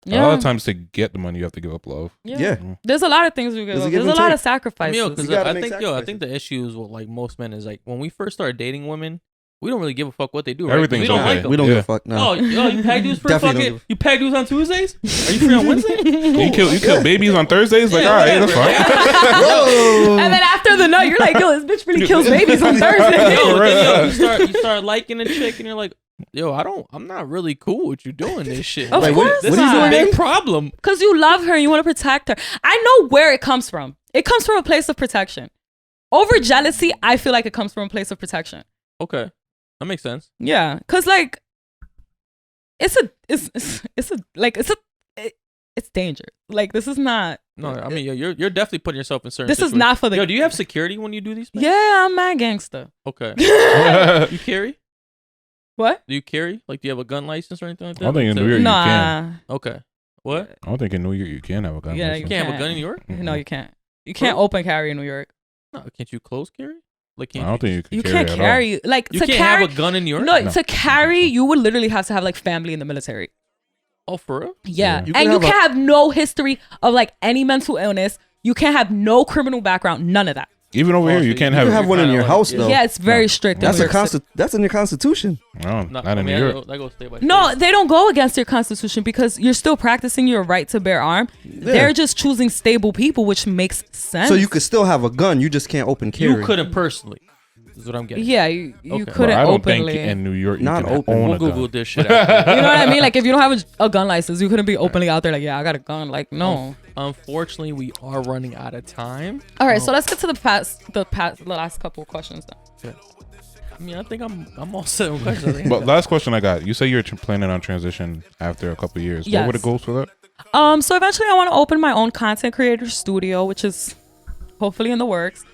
A lot of times to get the money, you have to give up love. Yeah. There's a lot of things we give There's a up. give There's a and lot take. of sacrifices. Because You gotta I make think sacrifices. the issues with like most men is like when we first started dating women, we don't really give a fuck what they do. Right? Everything's we don't okay. like them. We don't Yeah. give a fuck. No. Oh, you peg dudes for Definitely fucking. don't You peg dudes on Tuesdays? Are you free on Wednesday? You kill babies on Thursdays? Like, Yeah, all right, that's whatever. fine. Whoa. And then after the nut, you're like, yo, this bitch really kills babies on Thursday. Yo, but then, Right. you start liking a chick and you're like, yo, I'm not really cool with you doing this shit. Of Like, course this is not. a big problem. Because you love her and you want to protect her. I know where it comes from. It comes from a place of protection. Over jealousy, I feel like it comes from a place of protection. Okay, that makes sense. Yeah, because like, it's dangerous. Like, this is not. No, I mean, you're definitely putting yourself in certain. This is situations. not for the. Yo, do you have security when you do these things? Yeah, I'm mad gangster. Okay. What? You carry? Do you carry? Like, do you have a gun license or anything like that? I don't think in New York you can. Nah. Okay. What? I don't think in New York you can have a gun. Yeah, license. You can't have a gun in New York? No, you can't. You can't open carry in New York. No, can't you close carry? Like, I can't don't think you You can can't carry carry. Like, you to can't carry. have a gun in New York? No, No. to carry, you would literally have to have like family in the military. Oh, for real? Yeah. Yeah. You And can you have can't have no history of like any mental illness. You can't have no criminal background. None of that. Even over here, so you you can't You have. can have one in your house though. Yeah, it's very strict. in That's New a York City. That's in your constitution. No, No, not in New York. That goes state by No, state. they don't go against your constitution because you're still practicing your right to bear arm. They're just choosing stable people, which makes sense. So you could still have a gun. You just can't open carry. You couldn't personally. Is what I'm getting. Yeah, you Okay. But couldn't I don't openly. think in New York you Not can open. own We'll a gun. Google this shit out. You know what I mean? Like, if you don't have a gun license, you couldn't be openly out there like, yeah, I got a gun. Like, no. Unfortunately, we are running out of time. All right, so let's get to the last couple of questions then. I mean, I think I'm all set with questions. I think. But last question I got. You say you're planning on transition after a couple of years. Yes. What were the goals for that? So eventually I want to open my own content creator studio, which is hopefully in the works.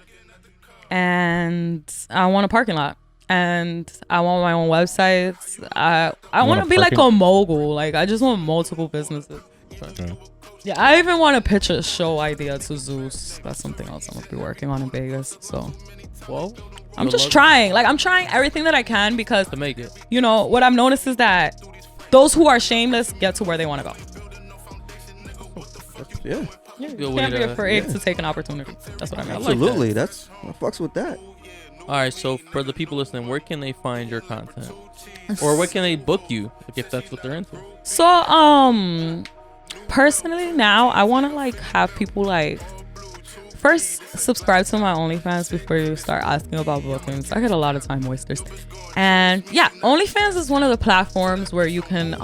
And I want a parking lot. And I want my own websites. I want to be like a mogul. Like, I just want multiple businesses. Okay. Yeah, I even want to pitch a show idea to Zeus. That's something else I'm going to be working on in Vegas. So, well, I'm just trying. Like, I'm trying everything that I can because to make it. You know, what I've noticed is that those who are shameless get to where they want to go. Yeah. You can't be afraid to take an opportunity. That's what I mean. Absolutely. I fucks with that. All right, so for the people listening, where can they find your content? Or where can they book you if that's what they're into? So, personally now, I want to like have people like first subscribe to my OnlyFans before you start asking about bookings. I get a lot of time wasters. And yeah, OnlyFans is one of the platforms where you can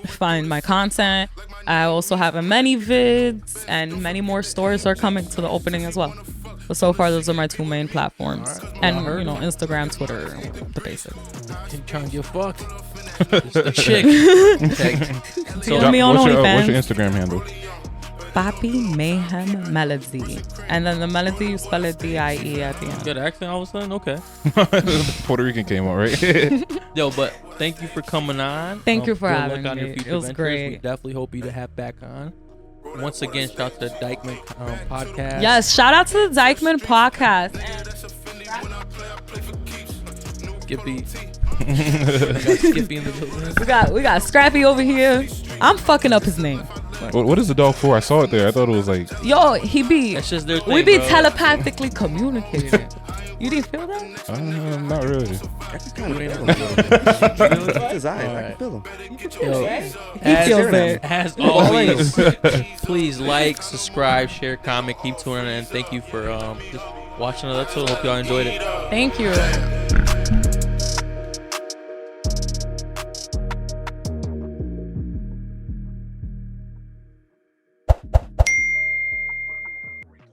find my content. I also have a many vids and many more stores are coming to the opening as well. But so far, those are my two main platforms. Right. And, you know, Instagram, Twitter, the basics. You trying to get fucked? Just a chick. So me on OnlyFans. What's your Instagram handle? papimayhemmelodie. And then the melody, you spell it D-I-E at the end. Good accent all of a sudden? Okay. Puerto Rican came out, right? Yo, but thank you for coming on. Thank you for having me. It was great. We definitely hope you to have back on. Once again, shout out to the Dykeman podcast. Yes, shout out to the Dykeman podcast. Skippy. Skippy in the building. We got Scrappy over here. I'm fucking up his name. What is the dog for? I saw it there. I thought it was like... Yo, he be... That's just their thing, we be bro. telepathically communicating. You didn't feel that? Not really. I can kind of feel his eyes. I can feel him. Yo, He feels it. as always, please like, subscribe, share, comment, keep tuning in. And thank you for just watching another episode. Hope y'all enjoyed it. Thank you.